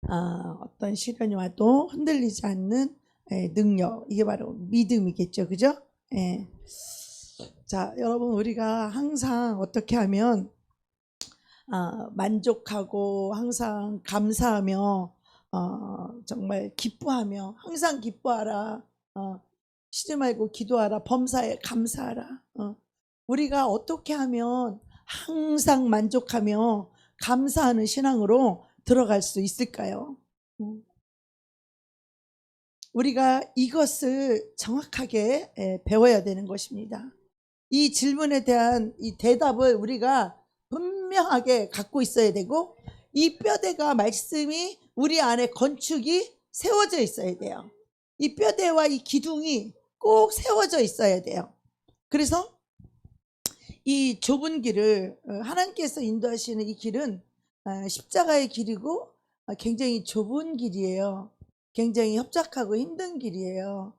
어떤 시련이 와도 흔들리지 않는 능력, 이게 바로 믿음이겠죠, 그죠? 예. 자, 여러분, 우리가 항상 어떻게 하면 만족하고 항상 감사하며 정말 기뻐하며, 항상 기뻐하라, 쉬지 말고 기도하라, 범사에 감사하라. 우리가 어떻게 하면 항상 만족하며 감사하는 신앙으로 들어갈 수 있을까요? 우리가 이것을 정확하게 배워야 되는 것입니다. 이 질문에 대한 이 대답을 우리가 분명하게 갖고 있어야 되고, 이 뼈대가 말씀이 우리 안에 건축이 세워져 있어야 돼요. 이 뼈대와 이 기둥이 꼭 세워져 있어야 돼요. 그래서 이 좁은 길을 하나님께서 인도하시는 이 길은 십자가의 길이고 굉장히 좁은 길이에요. 굉장히 협착하고 힘든 길이에요.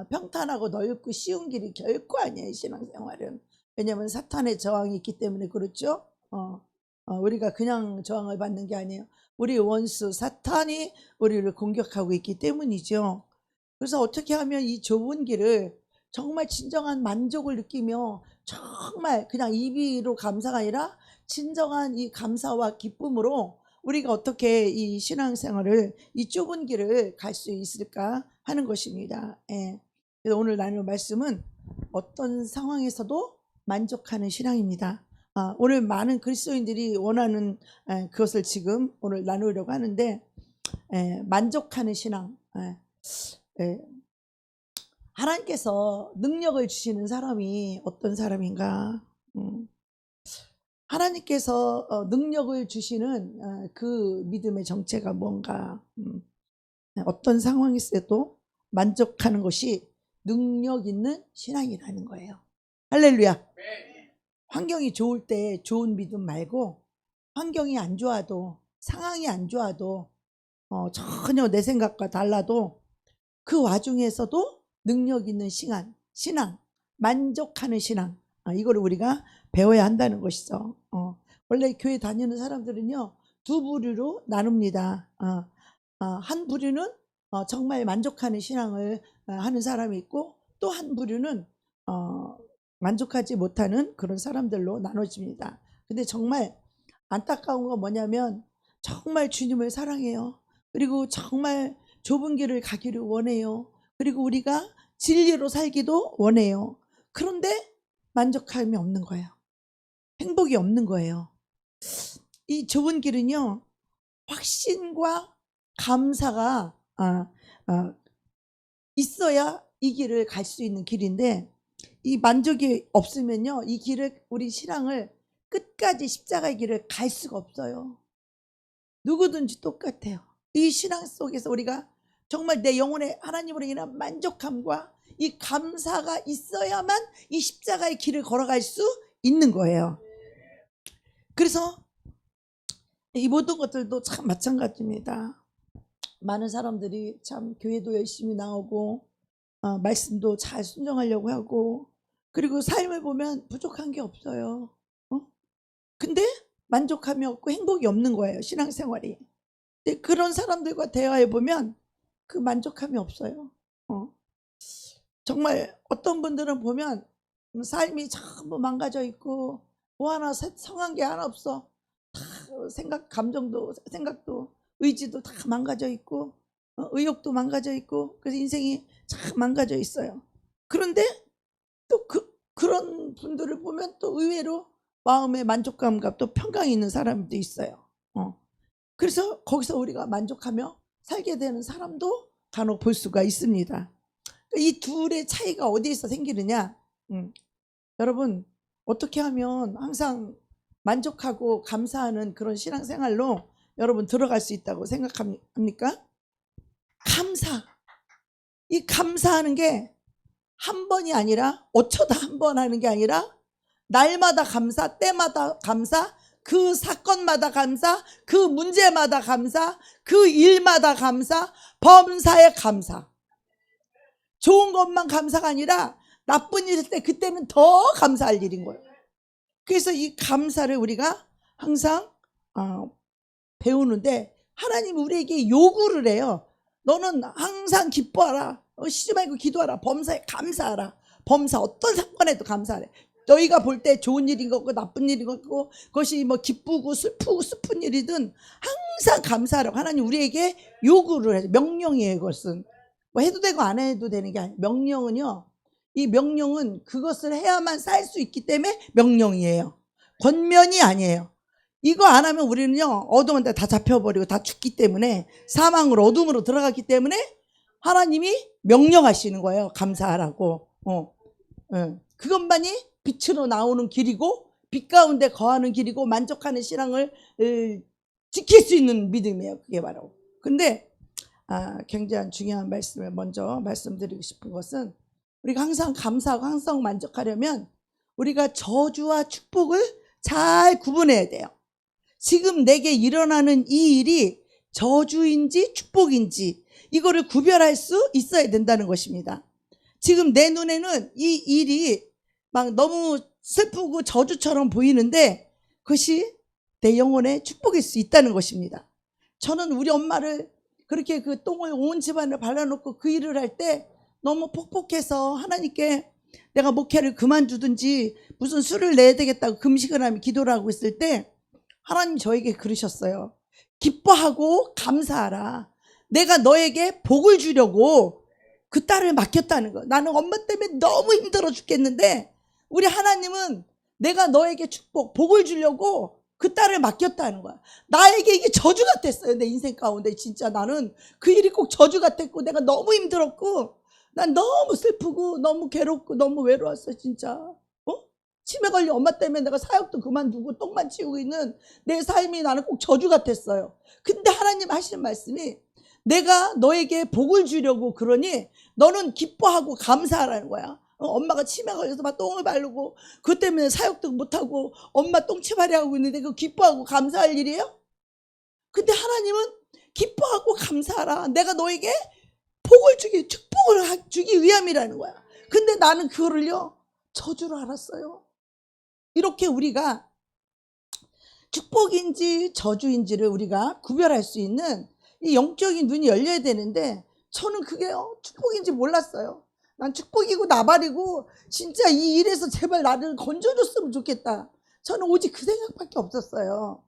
평탄하고 넓고 쉬운 길이 결코 아니에요, 신앙생활은. 왜냐하면 사탄의 저항이 있기 때문에 그렇죠. 우리가 그냥 저항을 받는 게 아니에요. 우리 원수 사탄이 우리를 공격하고 있기 때문이죠. 그래서 어떻게 하면 이 좁은 길을 정말 진정한 만족을 느끼며, 정말 그냥 입으로 감사가 아니라 진정한 이 감사와 기쁨으로 우리가 어떻게 이 신앙생활을, 이 좁은 길을 갈 수 있을까 하는 것입니다. 예. 그래서 오늘 나눌 말씀은 어떤 상황에서도 만족하는 신앙입니다. 오늘 많은 그리스도인들이 원하는 그것을 지금 오늘 나누려고 하는데, 만족하는 신앙. 하나님께서 능력을 주시는 사람이 어떤 사람인가? 하나님께서 능력을 주시는 그 믿음의 정체가 뭔가? 어떤 상황에서도 만족하는 것이 능력 있는 신앙이라는 거예요. 할렐루야. 환경이 좋을 때 좋은 믿음 말고, 환경이 안 좋아도, 상황이 안 좋아도, 전혀 내 생각과 달라도 그 와중에서도 능력 있는 신앙, 만족하는 신앙, 이거를 우리가 배워야 한다는 것이죠. 원래 교회 다니는 사람들은요, 두 부류로 나눕니다. 한 부류는 정말 만족하는 신앙을 하는 사람이 있고, 또 한 부류는 만족하지 못하는 그런 사람들로 나눠집니다. 근데 정말 안타까운 건 뭐냐면, 정말 주님을 사랑해요. 그리고 정말 좁은 길을 가기를 원해요. 그리고 우리가 진리로 살기도 원해요. 그런데 만족함이 없는 거예요. 행복이 없는 거예요. 이 좁은 길은요, 확신과 감사가 있어야 이 길을 갈 수 있는 길인데, 이 만족이 없으면요, 이 길을, 우리 신앙을 끝까지 십자가의 길을 갈 수가 없어요. 누구든지 똑같아요. 이 신앙 속에서 우리가 정말 내 영혼의 하나님으로 인한 만족함과 이 감사가 있어야만 이 십자가의 길을 걸어갈 수 있는 거예요. 그래서 이 모든 것들도 참 마찬가지입니다. 많은 사람들이 참 교회도 열심히 나오고 말씀도 잘 순종하려고 하고, 그리고 삶을 보면 부족한 게 없어요. 근데 만족함이 없고 행복이 없는 거예요, 신앙생활이. 근데 그런 사람들과 대화해 보면 그 만족함이 없어요. 정말 어떤 분들은 보면 삶이 전부 망가져 있고 뭐 하나 성한 게 하나 없어. 다 감정도, 생각도, 의지도 다 망가져 있고 의욕도 망가져 있고, 그래서 인생이 참 망가져 있어요. 그런데 또 그런 분들을 보면 또 의외로 마음의 만족감과 또 평강이 있는 사람도 있어요. 그래서 거기서 우리가 만족하며 살게 되는 사람도 간혹 볼 수가 있습니다. 이 둘의 차이가 어디에서 생기느냐? 여러분, 어떻게 하면 항상 만족하고 감사하는 그런 신앙생활로 여러분 들어갈 수 있다고 생각합니까? 감사. 이 감사하는 게 한 번이 아니라, 어쩌다 한 번 하는 게 아니라 날마다 감사, 때마다 감사, 그 사건마다 감사, 그 문제마다 감사, 그 일마다 감사, 범사에 감사. 좋은 것만 감사가 아니라 나쁜 일 있을 때 그때는 더 감사할 일인 거예요. 그래서 이 감사를 우리가 항상 배우는데, 하나님 우리에게 요구를 해요. 너는 항상 기뻐하라. 쉬지 말고 기도하라. 범사에 감사하라. 범사 어떤 사건에도 감사하래. 너희가 볼 때 좋은 일인 것 같고 나쁜 일인 것 같고 그것이 뭐 기쁘고 슬픈 일이든 항상 감사하라고 하나님 우리에게 요구를 해요. 명령이에요. 그것은 뭐 해도 되고 안 해도 되는 게 아니에요. 명령은요. 이 명령은 그것을 해야만 살 수 있기 때문에 명령이에요. 권면이 아니에요. 이거 안 하면 우리는요 어둠한테 다 잡혀버리고 다 죽기 때문에 사망으로 어둠으로 들어갔기 때문에 하나님이 명령하시는 거예요. 감사하라고. 그것만이 빛으로 나오는 길이고 빛 가운데 거하는 길이고 만족하는 신앙을 지킬 수 있는 믿음이에요. 그게 바로. 근데 굉장히 중요한 말씀을 먼저 말씀드리고 싶은 것은 우리가 항상 감사하고 항상 만족하려면 우리가 저주와 축복을 잘 구분해야 돼요. 지금 내게 일어나는 이 일이 저주인지 축복인지 이거를 구별할 수 있어야 된다는 것입니다. 지금 내 눈에는 이 일이 막 너무 슬프고 저주처럼 보이는데 그것이 내 영혼의 축복일 수 있다는 것입니다. 저는 우리 엄마를 그렇게 그 똥을 온 집안을 발라놓고 그 일을 할 때 너무 폭폭해서 하나님께 내가 목회를 그만두든지 무슨 수를 내야 되겠다고 금식을 하며 기도를 하고 있을 때 하나님 저에게 그러셨어요. 기뻐하고 감사하라. 내가 너에게 복을 주려고 그 딸을 맡겼다는 거. 나는 엄마 때문에 너무 힘들어 죽겠는데 우리 하나님은 내가 너에게 축복, 복을 주려고 그 딸을 맡겼다는 거야. 나에게 이게 저주 같았어요. 내 인생 가운데 진짜 나는 그 일이 꼭 저주 같았고 내가 너무 힘들었고 난 너무 슬프고 너무 괴롭고 너무 외로웠어 진짜. 치매 걸린 엄마 때문에 내가 사역도 그만두고 똥만 치우고 있는 내 삶이 나는 꼭 저주 같았어요. 근데 하나님 하시는 말씀이 내가 너에게 복을 주려고 그러니 너는 기뻐하고 감사하라는 거야. 엄마가 치매 걸려서 막 똥을 바르고 그것 때문에 사역도 못하고 엄마 똥치발이 하고 있는데 그 기뻐하고 감사할 일이에요? 근데 하나님은 기뻐하고 감사하라. 내가 너에게 복을 주기, 축복을 주기 위함이라는 거야. 근데 나는 그거를요 저주로 알았어요. 이렇게 우리가 축복인지 저주인지를 우리가 구별할 수 있는 이 영적인 눈이 열려야 되는데 저는 그게 축복인지 몰랐어요. 난 축복이고 나발이고 진짜 이 일에서 제발 나를 건져줬으면 좋겠다. 저는 오직 그 생각밖에 없었어요.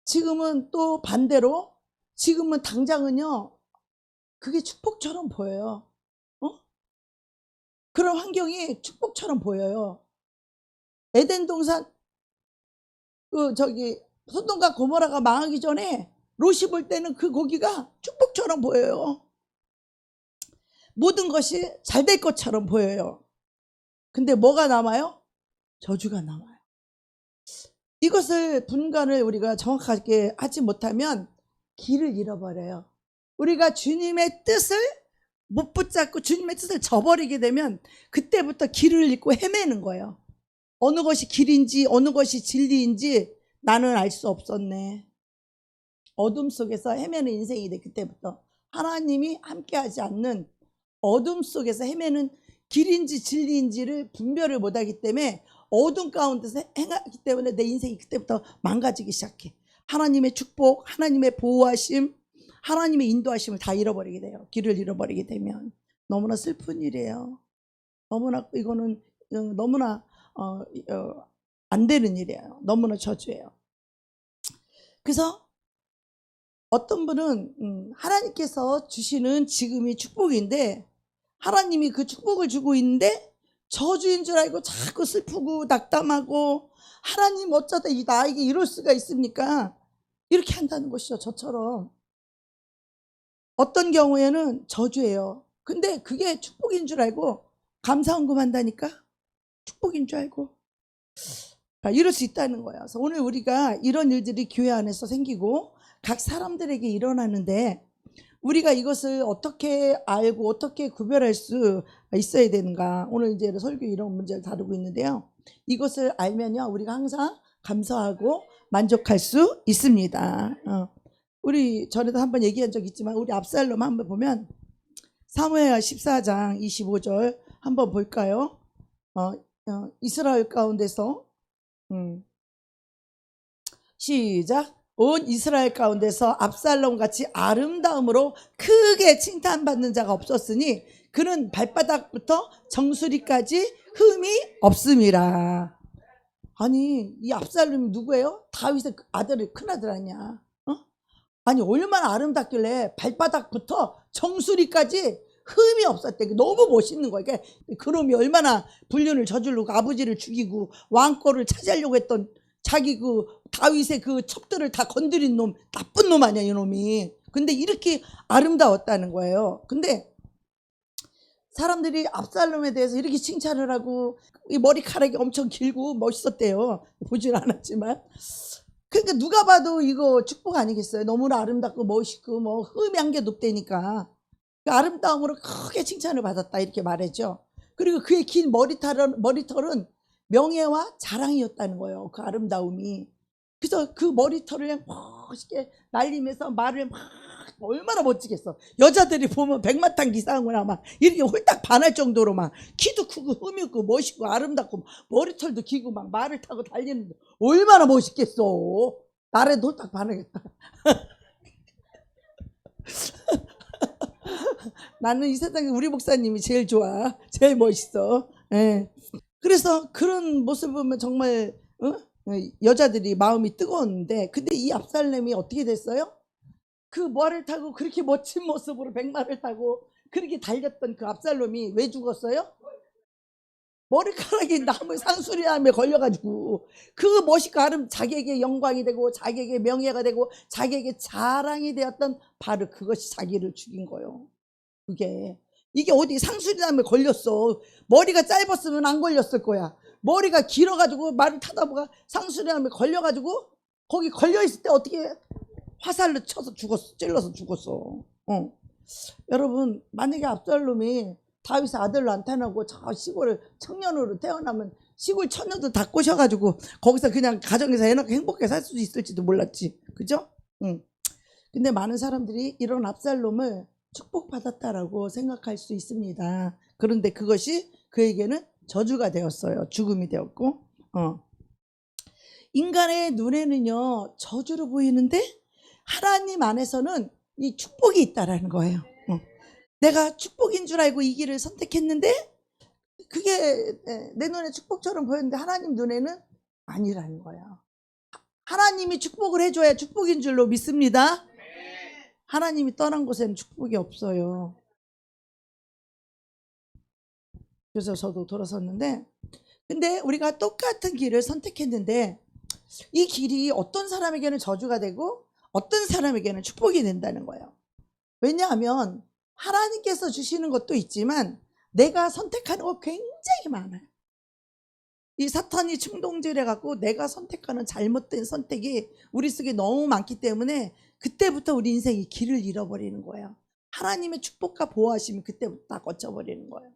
지금은 또 반대로 지금은 당장은요 그게 축복처럼 보여요. 그런 환경이 축복처럼 보여요. 에덴 동산 소돔과 고모라가 망하기 전에 롯이 볼 때는 그 고기가 축복처럼 보여요. 모든 것이 잘 될 것처럼 보여요. 근데 뭐가 남아요? 저주가 남아요. 이것을 분간을 우리가 정확하게 하지 못하면 길을 잃어버려요. 우리가 주님의 뜻을 못 붙잡고 주님의 뜻을 저버리게 되면 그때부터 길을 잃고 헤매는 거예요. 어느 것이 길인지 어느 것이 진리인지 나는 알 수 없었네. 어둠 속에서 헤매는 인생이 돼. 그때부터 하나님이 함께하지 않는 어둠 속에서 헤매는 길인지 진리인지를 분별을 못하기 때문에 어둠 가운데서 행하기 때문에 내 인생이 그때부터 망가지기 시작해. 하나님의 축복, 하나님의 보호하심, 하나님의 인도하심을 다 잃어버리게 돼요. 길을 잃어버리게 되면 너무나 슬픈 일이에요. 너무나 이거는 너무나 안 되는 일이에요. 너무나 저주예요. 그래서 어떤 분은 하나님께서 주시는 지금이 축복인데 하나님이 그 축복을 주고 있는데 저주인 줄 알고 자꾸 슬프고 낙담하고 하나님 어쩌다 나에게 이럴 수가 있습니까? 이렇게 한다는 것이죠. 저처럼. 어떤 경우에는 저주예요. 근데 그게 축복인 줄 알고 감사헌금 한다니까? 축복인 줄 알고 이럴 수 있다는 거예요. 그래서 오늘 우리가 이런 일들이 교회 안에서 생기고 각 사람들에게 일어나는데 우리가 이것을 어떻게 알고 어떻게 구별할 수 있어야 되는가. 오늘 이제 설교 이런 문제를 다루고 있는데요. 이것을 알면요 우리가 항상 감사하고 만족할 수 있습니다. 우리 전에도 한번 얘기한 적 있지만 우리 압살롬 한번 보면 사무엘 14장 25절 한번 볼까요? 이스라엘 가운데서 시작. 온 이스라엘 가운데서 압살롬 같이 아름다움으로 크게 칭찬받는 자가 없었으니 그는 발바닥부터 정수리까지 흠이 없음이라. 아니 이 압살롬이 누구예요? 다윗의 아들의 큰아들 아니야. 아니 얼마나 아름답길래 발바닥부터 정수리까지 흠이 없었대. 너무 멋있는 거야. 그놈이 얼마나 불륜을 저지르고 아버지를 죽이고 왕권을 차지하려고 했던 자기 그 다윗의 그 첩들을 다 건드린 놈, 나쁜 놈 아니야 이놈이. 근데 이렇게 아름다웠다는 거예요. 근데 사람들이 압살롬에 대해서 이렇게 칭찬을 하고 이 머리카락이 엄청 길고 멋있었대요. 보지는 않았지만. 그러니까 누가 봐도 이거 축복 아니겠어요? 너무나 아름답고 멋있고 뭐 흠이 한 개도 없다니까. 그 아름다움으로 크게 칭찬을 받았다 이렇게 말했죠. 그리고 그의 긴 머리털은 명예와 자랑이었다는 거예요. 그 아름다움이. 그래서 그 머리털을 그냥 멋있게 날리면서 말을 막 얼마나 멋지겠어. 여자들이 보면 백마탄 기사하거나 막 이렇게 홀딱 반할 정도로 막 키도 크고 흠이 있고 멋있고 아름답고 머리털도 기고 막 말을 타고 달리는데 얼마나 멋있겠어. 나래도 홀딱 반하겠다. 나는 이 세상에 우리 목사님이 제일 좋아. 제일 멋있어. 예. 그래서 그런 모습을 보면 정말 여자들이 마음이 뜨거웠는데, 근데 이 압살롬이 어떻게 됐어요? 그 말을 타고 그렇게 멋진 모습으로 백마를 타고 그렇게 달렸던 그 압살롬이 왜 죽었어요? 머리카락이 나무 상수리나무에 걸려가지고 그 멋있고 자기에게 영광이 되고 자기에게 명예가 되고 자기에게 자랑이 되었던 바로 그것이 자기를 죽인 거예요. 이게 어디 상수리나무에 걸렸어. 머리가 짧았으면 안 걸렸을 거야. 머리가 길어가지고 말을 타다 보가 상수리나무에 걸려가지고 거기 걸려있을 때 어떻게 화살로 쳐서 죽었어. 찔러서 죽었어. 여러분 만약에 압살롬이 다윗의 아들로 안 태어나고 저 시골 청년으로 태어나면 시골 처녀도 다 꼬셔가지고 거기서 그냥 가정에서 해놓고 행복하게 살 수도 있을지도 몰랐지. 그죠? 근데 많은 사람들이 이런 압살롬을 축복받았다라고 생각할 수 있습니다. 그런데 그것이 그에게는 저주가 되었어요. 죽음이 되었고. 인간의 눈에는요 저주로 보이는데 하나님 안에서는 이 축복이 있다라는 거예요. 내가 축복인 줄 알고 이 길을 선택했는데 그게 내 눈에 축복처럼 보였는데 하나님 눈에는 아니라는 거예요. 하나님이 축복을 해줘야 축복인 줄로 믿습니다. 하나님이 떠난 곳에는 축복이 없어요. 그래서 저도 돌아섰는데, 근데 우리가 똑같은 길을 선택했는데 이 길이 어떤 사람에게는 저주가 되고 어떤 사람에게는 축복이 된다는 거예요. 왜냐하면 하나님께서 주시는 것도 있지만 내가 선택하는 거 굉장히 많아요. 이 사탄이 충동질해 갖고 내가 선택하는 잘못된 선택이 우리 속에 너무 많기 때문에 그때부터 우리 인생이 길을 잃어버리는 거예요. 하나님의 축복과 보호하심이 그때부터 다 거쳐버리는 거예요.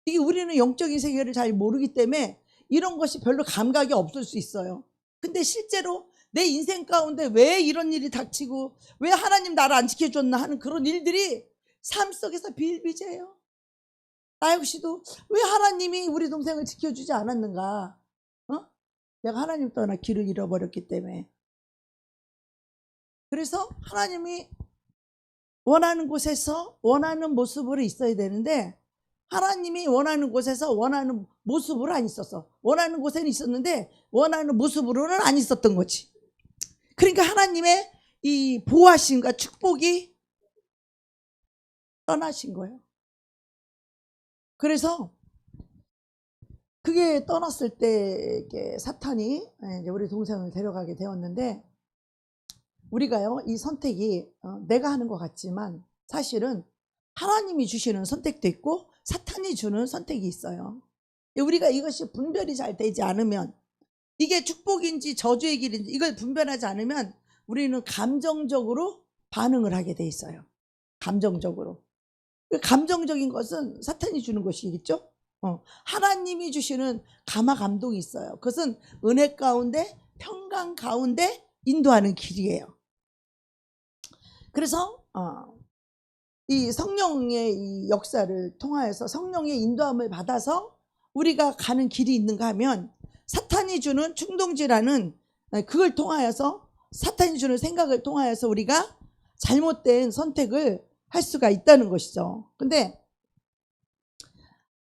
이게 우리는 영적인 세계를 잘 모르기 때문에 이런 것이 별로 감각이 없을 수 있어요. 근데 실제로 내 인생 가운데 왜 이런 일이 닥치고 왜 하나님 나를 안 지켜줬나 하는 그런 일들이 삶 속에서 비일비재해요. 나 역시도 왜 하나님이 우리 동생을 지켜주지 않았는가? 내가 하나님 떠나 길을 잃어버렸기 때문에. 그래서 하나님이 원하는 곳에서 원하는 모습으로 있어야 되는데 하나님이 원하는 곳에서 원하는 모습으로 안 있었어. 원하는 곳에는 있었는데 원하는 모습으로는 안 있었던 거지. 그러니까 하나님의 이 보호하심과 축복이 떠나신 거예요. 그래서 그게 떠났을 때 사탄이 우리 동생을 데려가게 되었는데, 우리가요 이 선택이 내가 하는 것 같지만 사실은 하나님이 주시는 선택도 있고 사탄이 주는 선택이 있어요. 우리가 이것이 분별이 잘 되지 않으면, 이게 축복인지 저주의 길인지 이걸 분별하지 않으면 우리는 감정적으로 반응을 하게 돼 있어요. 감정적으로. 감정적인 것은 사탄이 주는 것이겠죠. 하나님이 주시는 감화 감동이 있어요. 그것은 은혜 가운데 평강 가운데 인도하는 길이에요. 그래서 이 성령의 이 역사를 통하여서 성령의 인도함을 받아서 우리가 가는 길이 있는가 하면 사탄이 주는 충동질하는 그걸 통하여서 사탄이 주는 생각을 통하여서 우리가 잘못된 선택을 할 수가 있다는 것이죠. 근데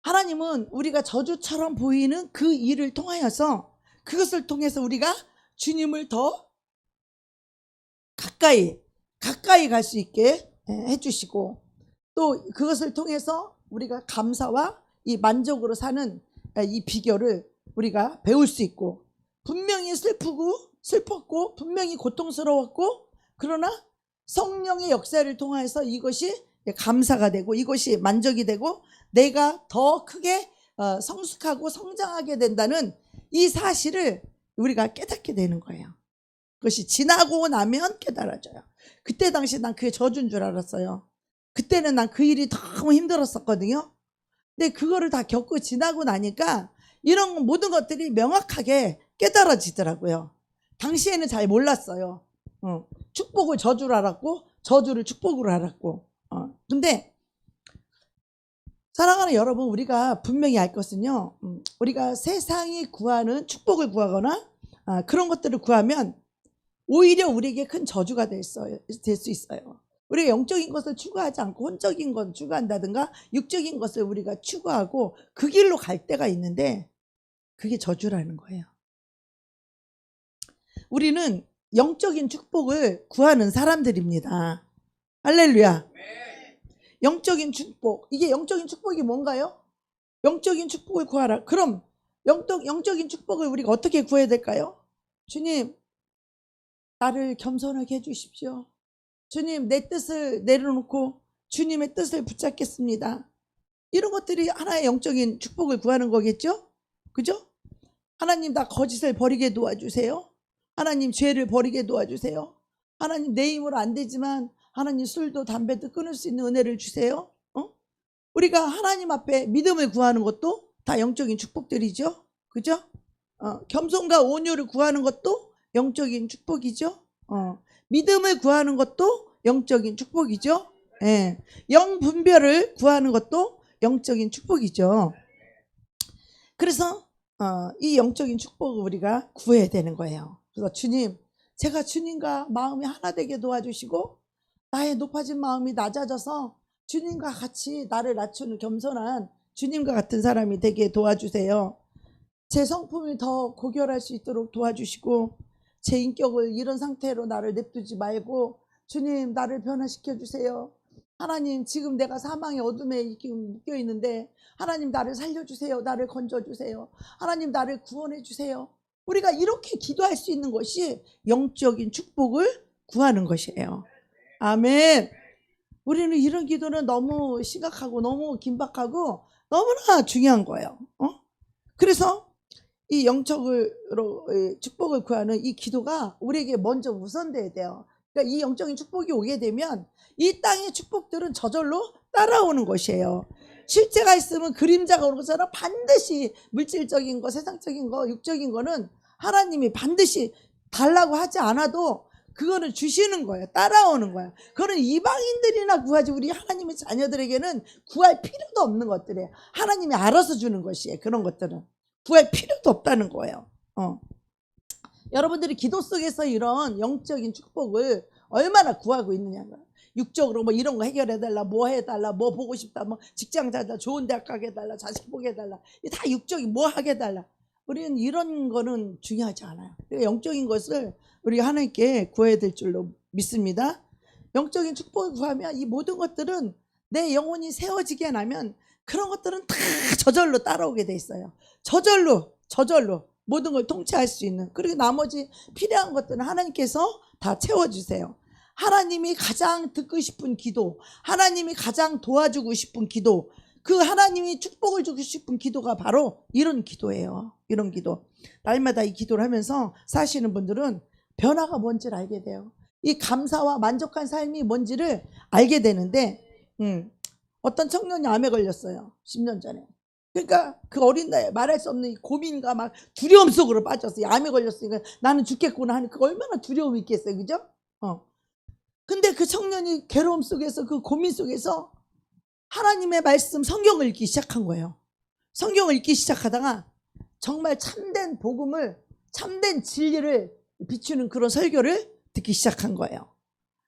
하나님은 우리가 저주처럼 보이는 그 일을 통하여서 그것을 통해서 우리가 주님을 더 가까이 갈 수 있게 해주시고 또 그것을 통해서 우리가 감사와 이 만족으로 사는 이 비결을 우리가 배울 수 있고 분명히 슬펐고 분명히 고통스러웠고 그러나 성령의 역사를 통해서 이것이 감사가 되고 이것이 만족이 되고 내가 더 크게 성숙하고 성장하게 된다는 이 사실을 우리가 깨닫게 되는 거예요. 그것이 지나고 나면 깨달아져요. 그때 당시 난 그게 저주인 줄 알았어요. 그때는 난 그 일이 너무 힘들었었거든요. 근데 그거를 다 겪고 지나고 나니까 이런 모든 것들이 명확하게 깨달아지더라고요. 당시에는 잘 몰랐어요. 축복을 저주를 알았고 저주를 축복으로 알았고 근데 사랑하는 여러분, 우리가 분명히 알 것은요, 우리가 세상이 구하는 축복을 구하거나 그런 것들을 구하면 오히려 우리에게 큰 저주가 될 수 있어요. 우리가 영적인 것을 추구하지 않고 혼적인 것을 추구한다든가 육적인 것을 우리가 추구하고 그 길로 갈 때가 있는데 그게 저주라는 거예요. 우리는 영적인 축복을 구하는 사람들입니다. 할렐루야. 영적인 축복. 이게 영적인 축복이 뭔가요? 영적인 축복을 구하라. 그럼 영적인 축복을 우리가 어떻게 구해야 될까요? 주님, 나를 겸손하게 해주십시오. 주님, 내 뜻을 내려놓고 주님의 뜻을 붙잡겠습니다. 이런 것들이 하나의 영적인 축복을 구하는 거겠죠? 그죠? 하나님, 나 거짓을 버리게 도와주세요. 하나님, 죄를 버리게 도와주세요. 하나님, 내 힘으로 안 되지만 하나님, 술도 담배도 끊을 수 있는 은혜를 주세요. 우리가 하나님 앞에 믿음을 구하는 것도 다 영적인 축복들이죠. 그죠? 겸손과 온유를 구하는 것도 영적인 축복이죠. 믿음을 구하는 것도 영적인 축복이죠. 예. 영분별을 구하는 것도 영적인 축복이죠. 그래서 이 영적인 축복을 우리가 구해야 되는 거예요. 그래서 주님, 제가 주님과 마음이 하나 되게 도와주시고 나의 높아진 마음이 낮아져서 주님과 같이 나를 낮추는 겸손한 주님과 같은 사람이 되게 도와주세요. 제 성품이 더 고결할 수 있도록 도와주시고 제 인격을 이런 상태로 나를 냅두지 말고 주님, 나를 변화시켜 주세요. 하나님, 지금 내가 사망의 어둠에 묶여 있는데 하나님, 나를 살려주세요. 나를 건져주세요. 하나님, 나를 구원해 주세요. 우리가 이렇게 기도할 수 있는 것이 영적인 축복을 구하는 것이에요. 아멘. 우리는 이런 기도는 너무 심각하고 너무 긴박하고 너무나 중요한 거예요. 그래서 이 영적으로 축복을 구하는 이 기도가 우리에게 먼저 우선돼야 돼요. 그러니까 이 영적인 축복이 오게 되면 이 땅의 축복들은 저절로 따라오는 것이에요. 실제가 있으면 그림자가 오는 것처럼 반드시 물질적인 거, 세상적인 거, 육적인 거는 하나님이 반드시 달라고 하지 않아도 그거는 주시는 거예요. 따라오는 거예요. 그거는 이방인들이나 구하지 우리 하나님의 자녀들에게는 구할 필요도 없는 것들이에요. 하나님이 알아서 주는 것이에요. 그런 것들은 구할 필요도 없다는 거예요. 여러분들이 기도 속에서 이런 영적인 축복을 얼마나 구하고 있느냐고요. 육적으로 뭐 이런 거 해결해달라, 뭐 해달라, 뭐 보고 싶다, 뭐 직장 잘달라, 좋은 대학 가게 해달라, 자식 보게 해달라, 다 육적인 뭐 하게 해달라. 우리는 이런 거는 중요하지 않아요. 영적인 것을 우리가 하나님께 구해야 될 줄로 믿습니다. 영적인 축복을 구하면 이 모든 것들은 내 영혼이 세워지게 하면 그런 것들은 다 저절로 따라오게 돼 있어요. 저절로 모든 걸 통치할 수 있는. 그리고 나머지 필요한 것들은 하나님께서 다 채워주세요. 하나님이 가장 듣고 싶은 기도, 하나님이 가장 도와주고 싶은 기도, 그 하나님이 축복을 주고 싶은 기도가 바로 이런 기도예요. 이런 기도. 날마다 이 기도를 하면서 사시는 분들은 변화가 뭔지를 알게 돼요. 이 감사와 만족한 삶이 뭔지를 알게 되는데 어떤 청년이 암에 걸렸어요. 10년 전에. 그러니까 그 어린 나이에 말할 수 없는 고민과 막 두려움 속으로 빠졌어요. 암에 걸렸으니까 나는 죽겠구나 하는 그 얼마나 두려움이 있겠어요. 그죠? 근데 그 청년이 괴로움 속에서 그 고민 속에서 하나님의 말씀 성경을 읽기 시작한 거예요. 성경을 읽기 시작하다가 정말 참된 복음을, 참된 진리를 비추는 그런 설교를 듣기 시작한 거예요.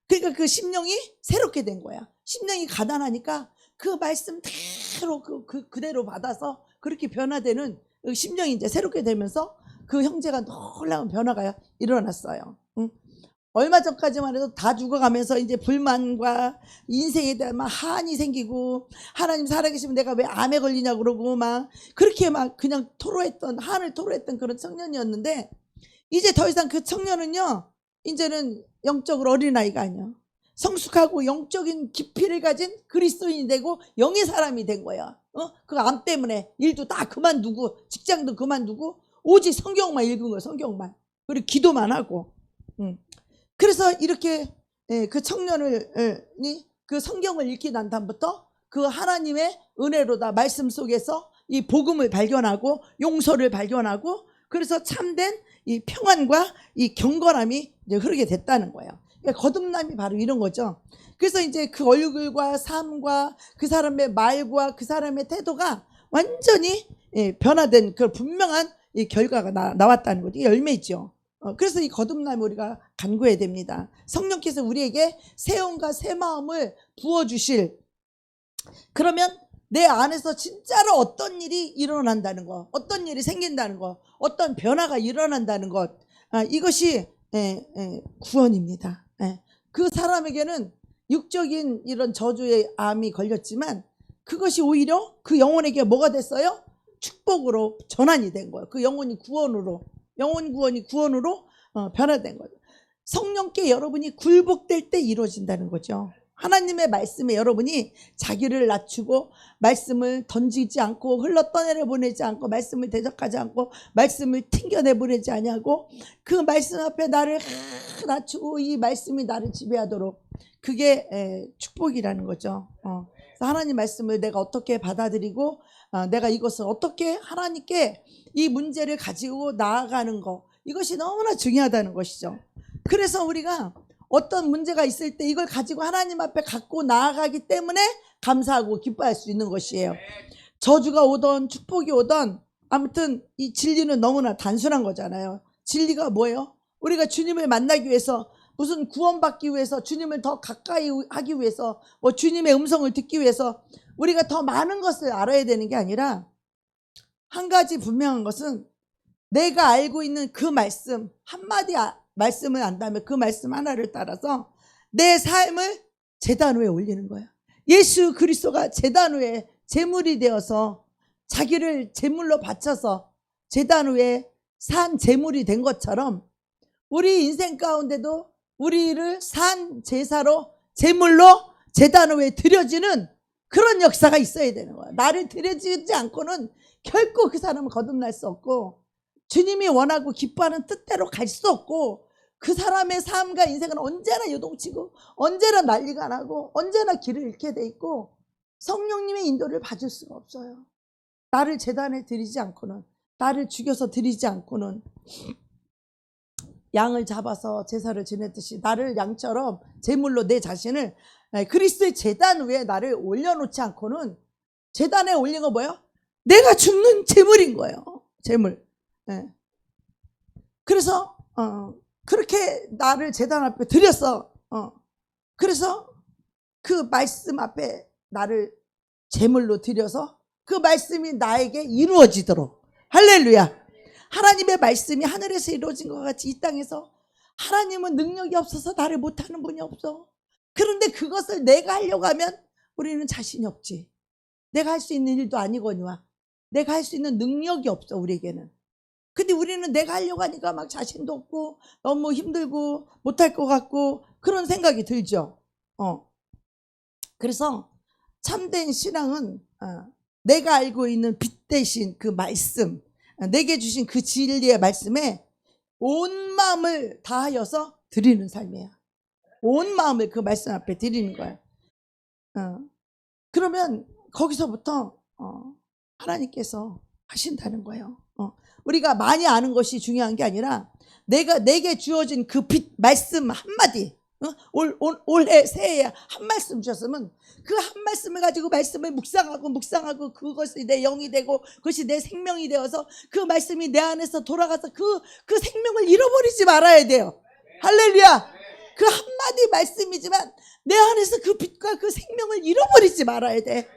그러니까 그 심령이 새롭게 된 거야. 심령이 가난하니까 그 말씀 그대로 그대로 받아서 그렇게 변화되는 심령이 이제 새롭게 되면서 그 형제가 놀라운 변화가 일어났어요. 응? 얼마 전까지만 해도 다 죽어가면서 이제 불만과 인생에 대한 막 한이 생기고, 하나님 살아계시면 내가 왜 암에 걸리냐고 그러고 막 그렇게 막 그냥 한을 토로했던 그런 청년이었는데, 이제 더 이상 그 청년은요, 이제는 영적으로 어린아이가 아니야. 성숙하고 영적인 깊이를 가진 그리스도인이 되고 영의 사람이 된 거야. 그 암 때문에 일도 다 그만두고 직장도 그만두고 오직 성경만 읽은 거야. 성경만. 그리고 기도만 하고. 그래서 이렇게 그 청년이 그 성경을 읽기 난 다음부터 그 하나님의 은혜로다 말씀 속에서 이 복음을 발견하고 용서를 발견하고, 그래서 참된 이 평안과 이 경건함이 이제 흐르게 됐다는 거예요. 그러니까 거듭남이 바로 이런 거죠. 그래서 이제 그 얼굴과 삶과 그 사람의 말과 그 사람의 태도가 완전히 변화된 그 분명한 이 결과가 나왔다는 거죠. 열매죠. 그래서 이 거듭남을 우리가 간구해야 됩니다. 성령께서 우리에게 새 영과 새 마음을 부어주실, 그러면 내 안에서 진짜로 어떤 일이 일어난다는 것, 어떤 일이 생긴다는 것, 어떤 변화가 일어난다는 것, 이것이 구원입니다. 그 사람에게는 육적인 이런 저주의 암이 걸렸지만 그것이 오히려 그 영혼에게 뭐가 됐어요? 축복으로 전환이 된 거예요. 그 영혼이 구원으로, 구원이 구원으로 변화된 거죠. 성령께 여러분이 굴복될 때 이루어진다는 거죠. 하나님의 말씀에 여러분이 자기를 낮추고 말씀을 던지지 않고 흘러 떠내보내지 않고 말씀을 대적하지 않고 말씀을 튕겨내보내지 아니하고 그 말씀 앞에 나를 낮추고 이 말씀이 나를 지배하도록, 그게 축복이라는 거죠. 그래서 하나님 말씀을 내가 어떻게 받아들이고 내가 이것을 어떻게 하나님께 이 문제를 가지고 나아가는 거, 이것이 너무나 중요하다는 것이죠. 그래서 우리가 어떤 문제가 있을 때 이걸 가지고 하나님 앞에 갖고 나아가기 때문에 감사하고 기뻐할 수 있는 것이에요. 저주가 오던 축복이 오던 아무튼 이 진리는 너무나 단순한 거잖아요. 진리가 뭐예요? 우리가 주님을 만나기 위해서, 무슨 구원받기 위해서, 주님을 더 가까이 하기 위해서, 뭐 주님의 음성을 듣기 위해서 우리가 더 많은 것을 알아야 되는 게 아니라, 한 가지 분명한 것은 내가 알고 있는 그 말씀 한마디 말씀을 안다면 그 말씀 하나를 따라서 내 삶을 제단 위에 올리는 거야. 예수 그리스도가 제단 위에 제물이 되어서 자기를 제물로 바쳐서 제단 위에 산 제물이 된 것처럼 우리 인생 가운데도 우리를 산 제사로 제물로 제단 위에 드려지는 그런 역사가 있어야 되는 거야. 나를 드려지지 않고는 결코 그 사람은 거듭날 수 없고 주님이 원하고 기뻐하는 뜻대로 갈 수 없고, 그 사람의 삶과 인생은 언제나 요동치고 언제나 난리가 나고 언제나 길을 잃게 돼 있고 성령님의 인도를 받을 수가 없어요. 나를 제단에 드리지 않고는, 나를 죽여서 드리지 않고는, 양을 잡아서 제사를 지냈듯이 나를 양처럼 제물로 내 자신을 그리스도의 제단 위에 나를 올려놓지 않고는, 제단에 올린 거 뭐예요? 내가 죽는 제물인 거예요. 제물. 그래서 그렇게 나를 제단 앞에 드렸어. 그래서 그 말씀 앞에 나를 제물로 드려서 그 말씀이 나에게 이루어지도록, 할렐루야. 하나님의 말씀이 하늘에서 이루어진 것 같이 이 땅에서, 하나님은 능력이 없어서 나를 못하는 분이 없어. 그런데 그것을 내가 하려고 하면 우리는 자신이 없지. 내가 할 수 있는 일도 아니거니와 내가 할 수 있는 능력이 없어 우리에게는. 근데 우리는 내가 하려고 하니까 막 자신도 없고 너무 힘들고 못할 것 같고 그런 생각이 들죠. 그래서 참된 신앙은 내가 알고 있는 빛 대신 그 말씀, 내게 주신 그 진리의 말씀에 온 마음을 다하여서 드리는 삶이에요. 온 마음을 그 말씀 앞에 드리는 거예요. 그러면 거기서부터 하나님께서 하신다는 거예요. 우리가 많이 아는 것이 중요한 게 아니라 내게 주어진 그 빛 말씀 한마디, 올해 새해에 한 말씀 주셨으면 그 한 말씀을 가지고 말씀을 묵상하고 그것이 내 영이 되고 그것이 내 생명이 되어서 그 말씀이 내 안에서 돌아가서 그 생명을 잃어버리지 말아야 돼요. 할렐루야. 그 한마디 말씀이지만 내 안에서 그 빛과 그 생명을 잃어버리지 말아야 돼.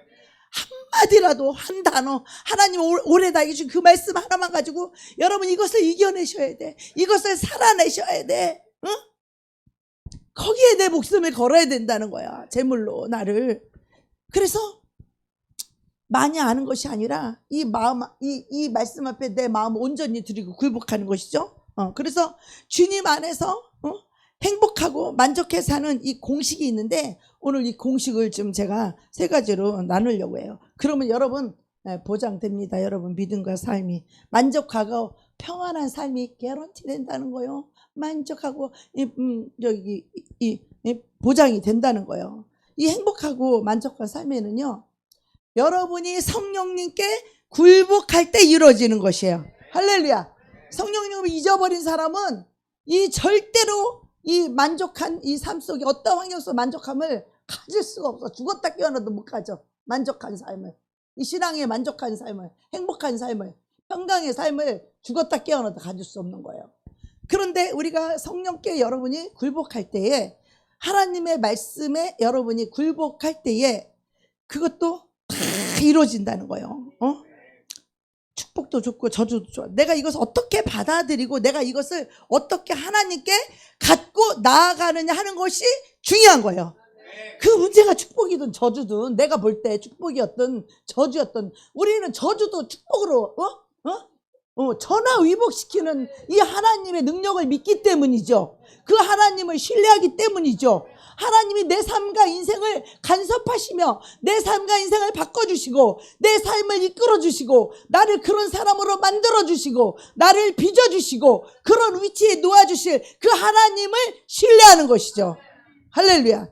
한마디라도 한 단어 하나님 오래 다 주신 그 말씀 하나만 가지고 여러분 이것을 이겨내셔야 돼. 이것을 살아내셔야 돼. 응? 거기에 내 목숨을 걸어야 된다는 거야. 제물로 나를. 그래서 많이 아는 것이 아니라 이 마음, 이 말씀 앞에 내 마음을 온전히 드리고 굴복하는 것이죠. 그래서 주님 안에서 행복하고 만족해 사는 이 공식이 있는데 오늘 이 공식을 좀 제가 3가지로 나누려고 해요. 그러면 여러분 보장됩니다. 여러분 믿음과 삶이 만족하고 평안한 삶이 개런티 된다는 거예요. 만족하고 보장이 된다는 거예요. 이 행복하고 만족한 삶에는요, 여러분이 성령님께 굴복할 때 이루어지는 것이에요. 할렐루야. 성령님을 잊어버린 사람은 이 절대로 이 만족한 이 삶 속에 어떤 환경 속 만족함을 가질 수가 없어. 죽었다 깨어나도 못 가져. 만족한 삶을, 이 신앙에 만족한 삶을, 행복한 삶을, 평강의 삶을 죽었다 깨어나도 가질 수 없는 거예요. 그런데 우리가 성령께 여러분이 굴복할 때에, 하나님의 말씀에 여러분이 굴복할 때에 그것도 다 이루어진다는 거예요. 축복도 좋고 저주도 좋아. 내가 이것을 어떻게 받아들이고 내가 이것을 어떻게 하나님께 갖고 나아가느냐 하는 것이 중요한 거예요. 그 문제가 축복이든 저주든, 내가 볼 때 축복이었든 저주였든, 우리는 저주도 축복으로 전화위복시키는 이 하나님의 능력을 믿기 때문이죠. 그 하나님을 신뢰하기 때문이죠. 하나님이 내 삶과 인생을 간섭하시며 내 삶과 인생을 바꿔주시고 내 삶을 이끌어주시고 나를 그런 사람으로 만들어주시고 나를 빚어주시고 그런 위치에 놓아주실 그 하나님을 신뢰하는 것이죠. 할렐루야.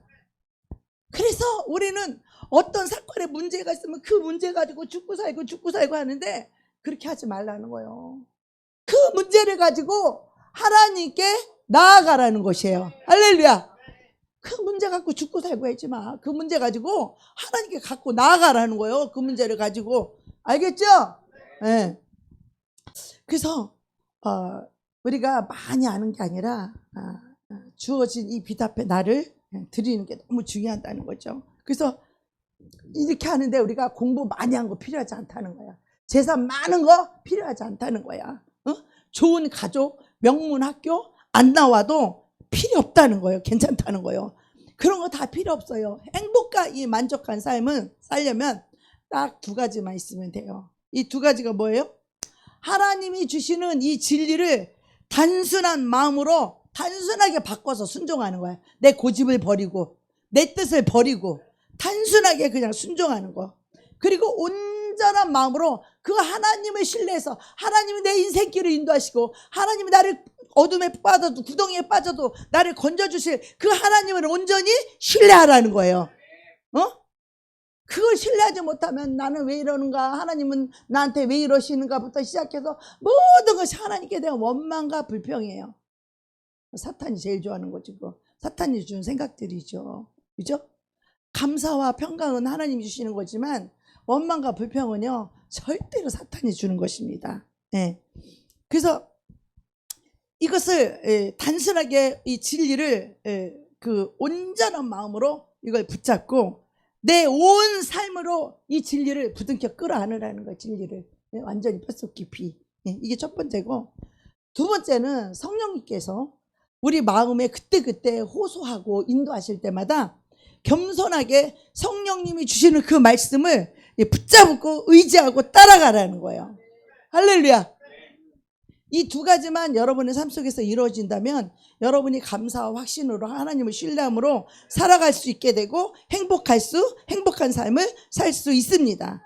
그래서 우리는 어떤 사건에 문제가 있으면 그 문제 가지고 죽고 살고 하는데 그렇게 하지 말라는 거예요. 그 문제를 가지고 하나님께 나아가라는 것이에요. 할렐루야. 그 문제 갖고 죽고 살고 하지 마. 그 문제 가지고 하나님께 갖고 나아가라는 거예요. 그 문제를 가지고. 알겠죠? 네. 그래서 우리가 많이 아는 게 아니라 주어진 이 빛 앞에 나를 드리는 게 너무 중요하다는 거죠. 그래서 이렇게 하는데 우리가 공부 많이 한 거 필요하지 않다는 거야. 재산 많은 거 필요하지 않다는 거야. 좋은 가족, 명문 학교 안 나와도 필요 없다는 거예요. 괜찮다는 거예요. 그런 거 다 필요 없어요. 행복과 이 만족한 삶은 살려면 딱 2가지만 있으면 돼요. 이 2가지가 뭐예요? 하나님이 주시는 이 진리를 단순한 마음으로 단순하게 바꿔서 순종하는 거야. 내 고집을 버리고 내 뜻을 버리고 단순하게 그냥 순종하는 거. 그리고 온전한 마음으로 그 하나님을 신뢰해서 하나님이 내 인생길을 인도하시고 하나님이 나를 어둠에 빠져도 구덩이에 빠져도 나를 건져주실 그 하나님을 온전히 신뢰하라는 거예요. 그걸 신뢰하지 못하면 나는 왜 이러는가, 하나님은 나한테 왜 이러시는가부터 시작해서 모든 것이 하나님께 대한 원망과 불평이에요. 사탄이 제일 좋아하는 거지. 사탄이 주는 생각들이죠. 그죠? 감사와 평강은 하나님이 주시는 거지만 원망과 불평은요 절대로 사탄이 주는 것입니다. 네. 그래서 이것을 단순하게 이 진리를 그 온전한 마음으로 이걸 붙잡고 내 온 삶으로 이 진리를 부둥켜 끌어안으라는 거예요. 진리를 완전히 뼛속 깊이. 이게 첫 번째고, 2번째는 성령님께서 우리 마음에 그때그때 호소하고 인도하실 때마다 겸손하게 성령님이 주시는 그 말씀을 붙잡고 의지하고 따라가라는 거예요. 할렐루야. 이 2가지만 여러분의 삶 속에서 이루어진다면 여러분이 감사와 확신으로 하나님을 신뢰함으로 살아갈 수 있게 되고 행복한 삶을 살 수 있습니다.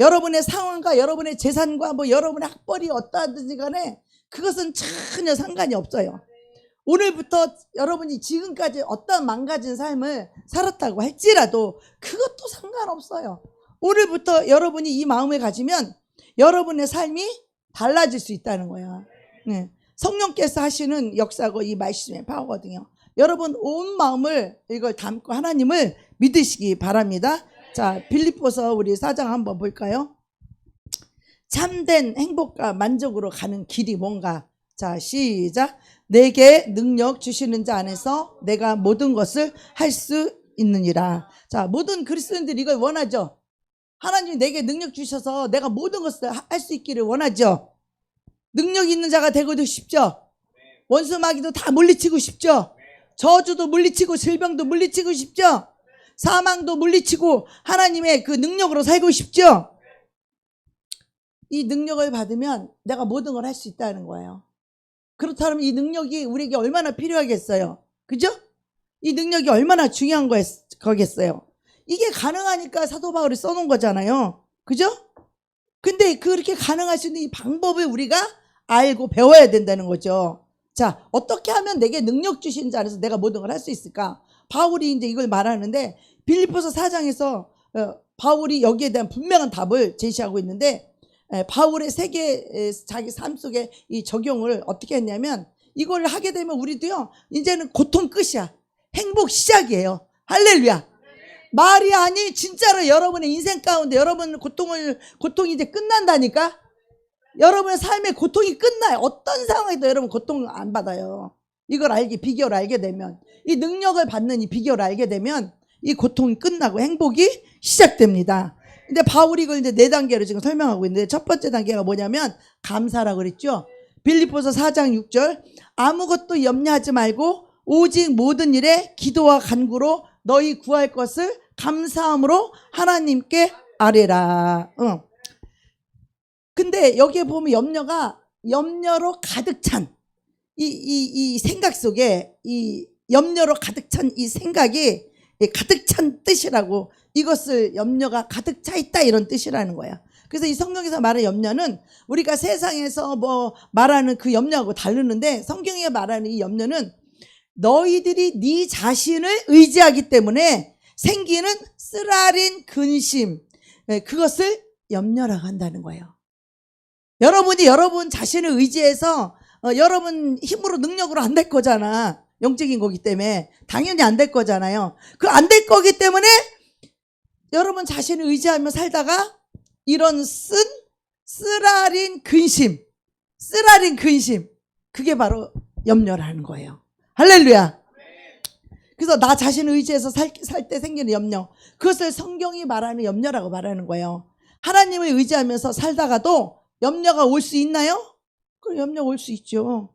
여러분의 상황과 여러분의 재산과 여러분의 학벌이 어떠하든지 간에 그것은 전혀 상관이 없어요. 오늘부터 여러분이 지금까지 어떤 망가진 삶을 살았다고 할지라도 그것도 상관없어요. 오늘부터 여러분이 이 마음을 가지면 여러분의 삶이 달라질 수 있다는 거야. 네. 성령께서 하시는 역사고 이 말씀의 파워거든요. 여러분 온 마음을 이걸 담고 하나님을 믿으시기 바랍니다. 자, 빌립보서 우리 4장 한번 볼까요? 참된 행복과 만족으로 가는 길이 뭔가? 자, 시작. 내게 능력 주시는 자 안에서 내가 모든 것을 할 수 있느니라. 자, 모든 그리스도인들이 이걸 원하죠. 하나님이 내게 능력 주셔서 내가 모든 것을 할 수 있기를 원하죠. 능력 있는 자가 되고도 싶죠. 원수 마귀도 다 물리치고 싶죠. 저주도 물리치고 질병도 물리치고 싶죠. 사망도 물리치고 하나님의 그 능력으로 살고 싶죠. 이 능력을 받으면 내가 모든 걸 할 수 있다는 거예요. 그렇다면 이 능력이 우리에게 얼마나 필요하겠어요. 그죠? 이 능력이 얼마나 중요한 거겠어요. 이게 가능하니까 사도 바울이 써놓은 거잖아요. 그죠? 근데 그렇게 가능할 수 있는 이 방법을 우리가 알고 배워야 된다는 거죠. 자, 어떻게 하면 내게 능력 주신 자 안에서 내가 모든 걸 할 수 있을까? 바울이 이제 이걸 말하는데 빌립보서 4장에서 바울이 여기에 대한 분명한 답을 제시하고 있는데 바울의 세계 자기 삶 속에 이 적용을 어떻게 했냐면 이걸 하게 되면 우리도요 이제는 고통 끝이야. 행복 시작이에요. 할렐루야. 말이 아니 진짜로 여러분의 인생 가운데 여러분 고통이 이제 끝난다니까. 여러분의 삶의 고통이 끝나요. 어떤 상황에도 여러분 고통 안 받아요. 이걸 비결을 알게 되면 이 능력을 받는 이 비결을 알게 되면 이 고통이 끝나고 행복이 시작됩니다. 근데 바울이 이걸 이제 4단계로 지금 설명하고 있는데 첫 번째 단계가 뭐냐면 감사라고 그랬죠. 빌립보서 4장 6절 아무것도 염려하지 말고 오직 모든 일에 기도와 간구로 너희 구할 것을 감사함으로 하나님께 아뢰라. 근데 여기에 보면 염려로 가득 찬 이 생각 속에 이 염려로 가득 찬 이 생각이 가득 찬 뜻이라고 이것을 염려가 가득 차 있다 이런 뜻이라는 거야. 그래서 이 성경에서 말하는 염려는 우리가 세상에서 뭐 말하는 그 염려하고 다르는데 성경에 말하는 이 염려는 너희들이 네 자신을 의지하기 때문에 생기는 쓰라린 근심 그것을 염려라고 한다는 거예요. 여러분이 여러분 자신을 의지해서 여러분 힘으로 능력으로 안 될 거잖아. 영적인 거기 때문에 당연히 안 될 거잖아요. 그 안 될 거기 때문에 여러분 자신을 의지하며 살다가 이런 쓰라린 근심 그게 바로 염려라는 거예요. 할렐루야. 그래서 나 자신을 의지해서 살 때 생기는 염려 그것을 성경이 말하는 염려라고 말하는 거예요. 하나님을 의지하면서 살다가도 염려가 올 수 있나요? 그 염려 올 수 있죠.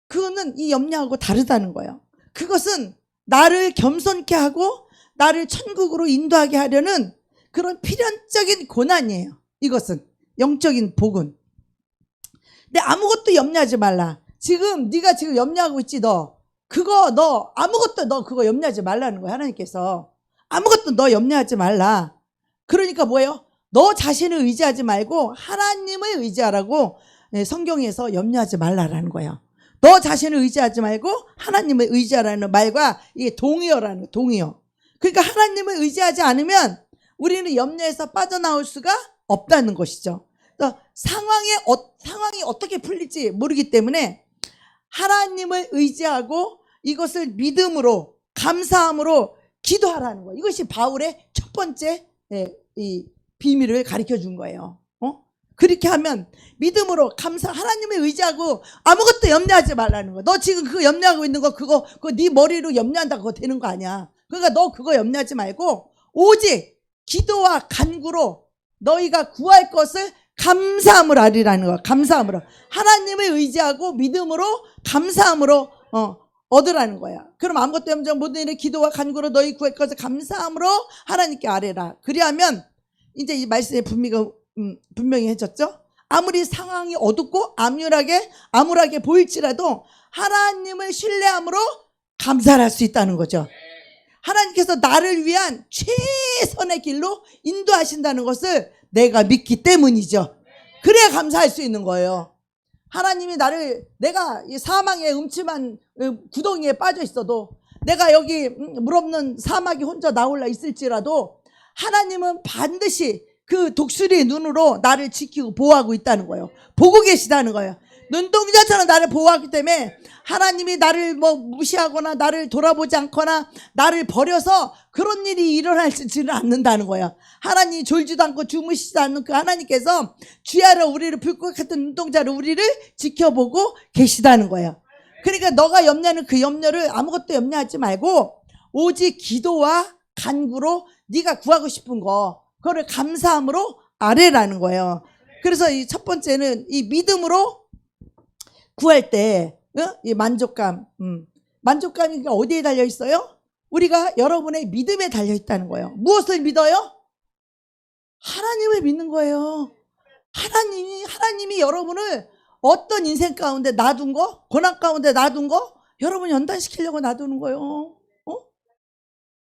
그거는 이 염려하고 다르다는 거예요. 그것은 나를 겸손케 하고 나를 천국으로 인도하게 하려는 그런 필연적인 고난이에요. 이것은 영적인 복은. 근데 아무것도 염려하지 말라. 지금 네가 지금 염려하고 있지 너 그거 염려하지 말라는 거예요. 하나님께서 아무것도 너 염려하지 말라. 그러니까 뭐예요? 너 자신을 의지하지 말고 하나님을 의지하라고 성경에서 염려하지 말라라는 거예요. 너 자신을 의지하지 말고 하나님을 의지하라는 말과 이게 동의어라는 거예요. 동의어. 그러니까 하나님을 의지하지 않으면 우리는 염려에서 빠져나올 수가 없다는 것이죠. 그래서 상황이 어떻게 풀릴지 모르기 때문에 하나님을 의지하고 이것을 믿음으로 감사함으로 기도하라는 거예요. 이것이 바울의 첫 번째 이 비밀을 가르쳐 준 거예요. 그렇게 하면 믿음으로 하나님을 의지하고 아무것도 염려하지 말라는 거야. 너 지금 그거 염려하고 있는 거 그거 네 머리로 염려한다고 그거 되는 거 아니야. 그러니까 너 그거 염려하지 말고 오직 기도와 간구로 너희가 구할 것을 감사함으로 아리라는 거야. 감사함으로 하나님을 의지하고 믿음으로 감사함으로 얻으라는 거야. 그럼 아무것도 염려 모든 일에 기도와 간구로 너희 구할 것을 감사함으로 하나님께 아뢰라. 그리하면 이제 이 말씀의 분명히 해졌죠. 아무리 상황이 어둡고 암울하게 보일지라도 하나님을 신뢰함으로 감사를 할 수 있다는 거죠. 하나님께서 나를 위한 최선의 길로 인도하신다는 것을 내가 믿기 때문이죠. 그래야 감사할 수 있는 거예요. 하나님이 내가 이 사망의 음침한 구덩이에 빠져 있어도 내가 여기 물 없는 사막에 혼자 나올라 있을지라도 하나님은 반드시 그 독수리의 눈으로 나를 지키고 보호하고 있다는 거예요. 보고 계시다는 거예요. 눈동자처럼 나를 보호하기 때문에 하나님이 나를 뭐 무시하거나 나를 돌아보지 않거나 나를 버려서 그런 일이 일어나지는 않는다는 거예요. 하나님이 졸지도 않고 주무시지도 않는 그 하나님께서 주야로 우리를 불꽃 같은 눈동자로 우리를 지켜보고 계시다는 거예요. 그러니까 너가 염려하는 그 염려를 아무것도 염려하지 말고 오직 기도와 간구로 네가 구하고 싶은 거 그거를 감사함으로 아뢰라는 거예요. 그래서 이 첫 번째는 이 믿음으로 구할 때 이 만족감, 만족감이 어디에 달려 있어요? 우리가 여러분의 믿음에 달려 있다는 거예요. 무엇을 믿어요? 하나님을 믿는 거예요. 하나님이 여러분을 어떤 인생 가운데 놔둔 거, 고난 가운데 놔둔 거, 여러분 연단시키려고 놔두는 거예요.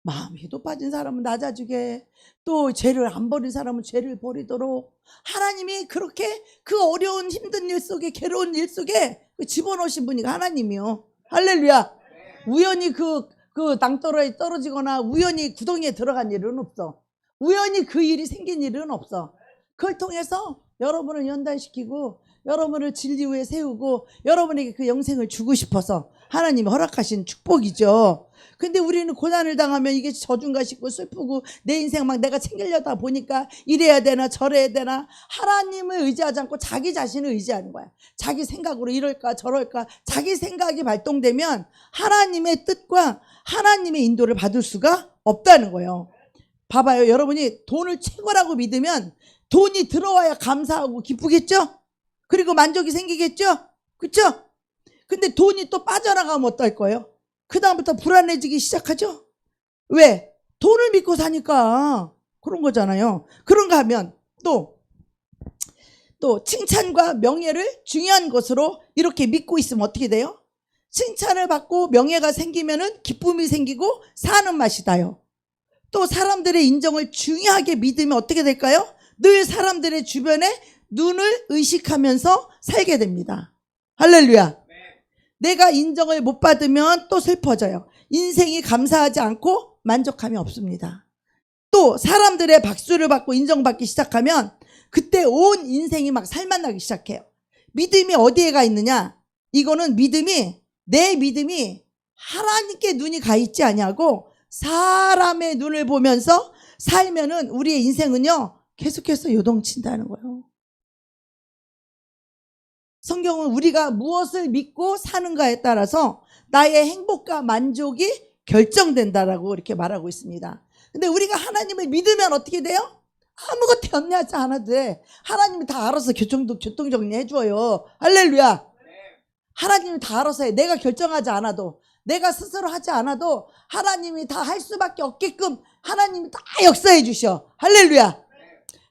마음에도 빠진 사람은 낮아지게, 또 죄를 안 버린 사람은 죄를 버리도록 하나님이 그렇게 그 어려운 힘든 일 속에, 괴로운 일 속에 집어넣으신 분이가 하나님이요. 할렐루야. 우연히 그 낭떠러에 떨어지거나 우연히 구덩이에 들어간 일은 없어. 우연히 그 일이 생긴 일은 없어. 그걸 통해서 여러분을 연단시키고 여러분을 진리 위에 세우고 여러분에게 그 영생을 주고 싶어서 하나님이 허락하신 축복이죠. 근데 우리는 고난을 당하면 이게 저중가 싶고 슬프고 내 인생 막 내가 챙기려다 보니까 이래야 되나 저래야 되나 하나님을 의지하지 않고 자기 자신을 의지하는 거야. 자기 생각으로 이럴까 저럴까 자기 생각이 발동되면 하나님의 뜻과 하나님의 인도를 받을 수가 없다는 거예요. 봐봐요. 여러분이 돈을 최고라고 믿으면 돈이 들어와야 감사하고 기쁘겠죠? 그리고 만족이 생기겠죠? 그렇죠? 근데 돈이 또 빠져나가면 어떨 거예요? 그 다음부터 불안해지기 시작하죠? 왜? 돈을 믿고 사니까 그런 거잖아요. 그런가 하면 또 칭찬과 명예를 중요한 것으로 이렇게 믿고 있으면 어떻게 돼요? 칭찬을 받고 명예가 생기면은 기쁨이 생기고 사는 맛이 나요. 또 사람들의 인정을 중요하게 믿으면 어떻게 될까요? 늘 사람들의 주변에 눈을 의식하면서 살게 됩니다. 할렐루야. 내가 인정을 못 받으면 또 슬퍼져요. 인생이 감사하지 않고 만족함이 없습니다. 또 사람들의 박수를 받고 인정받기 시작하면 그때 온 인생이 막 살맛나기 시작해요. 믿음이 어디에 가 있느냐? 이거는 내 믿음이 하나님께 눈이 가 있지 아니하고 사람의 눈을 보면서 살면은 우리의 인생은요 계속해서 요동친다는 거예요. 성경은 우리가 무엇을 믿고 사는가에 따라서 나의 행복과 만족이 결정된다라고 이렇게 말하고 있습니다. 근데 우리가 하나님을 믿으면 어떻게 돼요? 아무것도 염려하지 않아도 돼. 하나님이 다 알아서 교통정리 해줘요. 할렐루야. 하나님이 다 알아서 해. 내가 결정하지 않아도, 내가 스스로 하지 않아도 하나님이 다 할 수밖에 없게끔 하나님이 다 역사해 주셔. 할렐루야.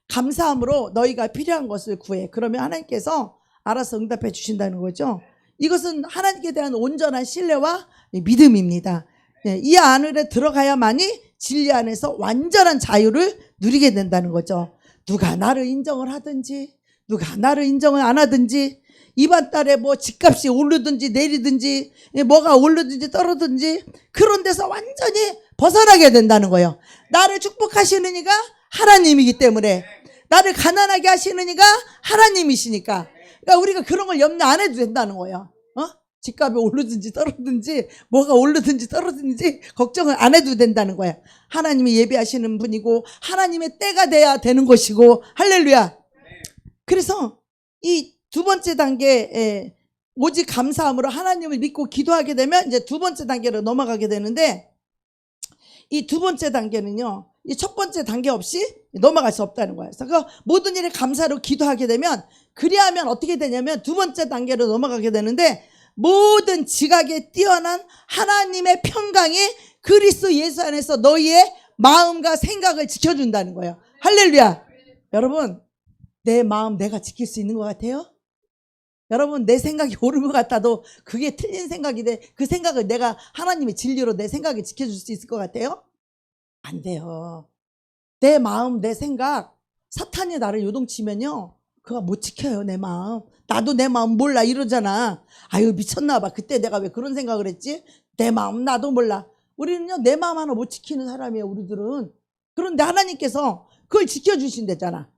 감사함으로 너희가 필요한 것을 구해. 그러면 하나님께서 알아서 응답해 주신다는 거죠. 이것은 하나님께 대한 온전한 신뢰와 믿음입니다. 이 안으로 들어가야만이 진리 안에서 완전한 자유를 누리게 된다는 거죠. 누가 나를 인정을 하든지 누가 나를 인정을 안 하든지 이번 달에 뭐 집값이 오르든지 내리든지 뭐가 오르든지 떨어든지 그런 데서 완전히 벗어나게 된다는 거예요. 나를 축복하시는 이가 하나님이기 때문에, 나를 가난하게 하시는 이가 하나님이시니까, 그러니까 우리가 그런 걸 염려 안 해도 된다는 거예요. 집값이 오르든지 떨어든지 뭐가 오르든지 떨어든지 걱정을 안 해도 된다는 거야. 하나님이 예배하시는 분이고 하나님의 때가 돼야 되는 것이고. 할렐루야. 그래서 이 두 번째 단계, 오직 감사함으로 하나님을 믿고 기도하게 되면 이제 두 번째 단계로 넘어가게 되는데, 이 두 번째 단계는요 이 첫 번째 단계 없이 넘어갈 수 없다는 거예요. 그래서 그 모든 일에 감사로 기도하게 되면, 그리하면 어떻게 되냐면 두 번째 단계로 넘어가게 되는데, 모든 지각에 뛰어난 하나님의 평강이 그리스도 예수 안에서 너희의 마음과 생각을 지켜준다는 거예요. 할렐루야. 여러분, 내 마음 내가 지킬 수 있는 것 같아요? 여러분, 내 생각이 옳은 것 같아도 그게 틀린 생각이 돼. 그 생각을 내가 하나님의 진리로 내 생각을 지켜줄 수 있을 것 같아요? 안 돼요. 내 마음, 내 생각, 사탄이 나를 요동치면요 그거 못 지켜요. 내 마음. 나도 내 마음 몰라 이러잖아. 아유 미쳤나 봐. 그때 내가 왜 그런 생각을 했지? 내 마음 나도 몰라. 우리는요 내 마음 하나 못 지키는 사람이에요. 우리들은. 그런데 하나님께서 그걸 지켜주신대잖아.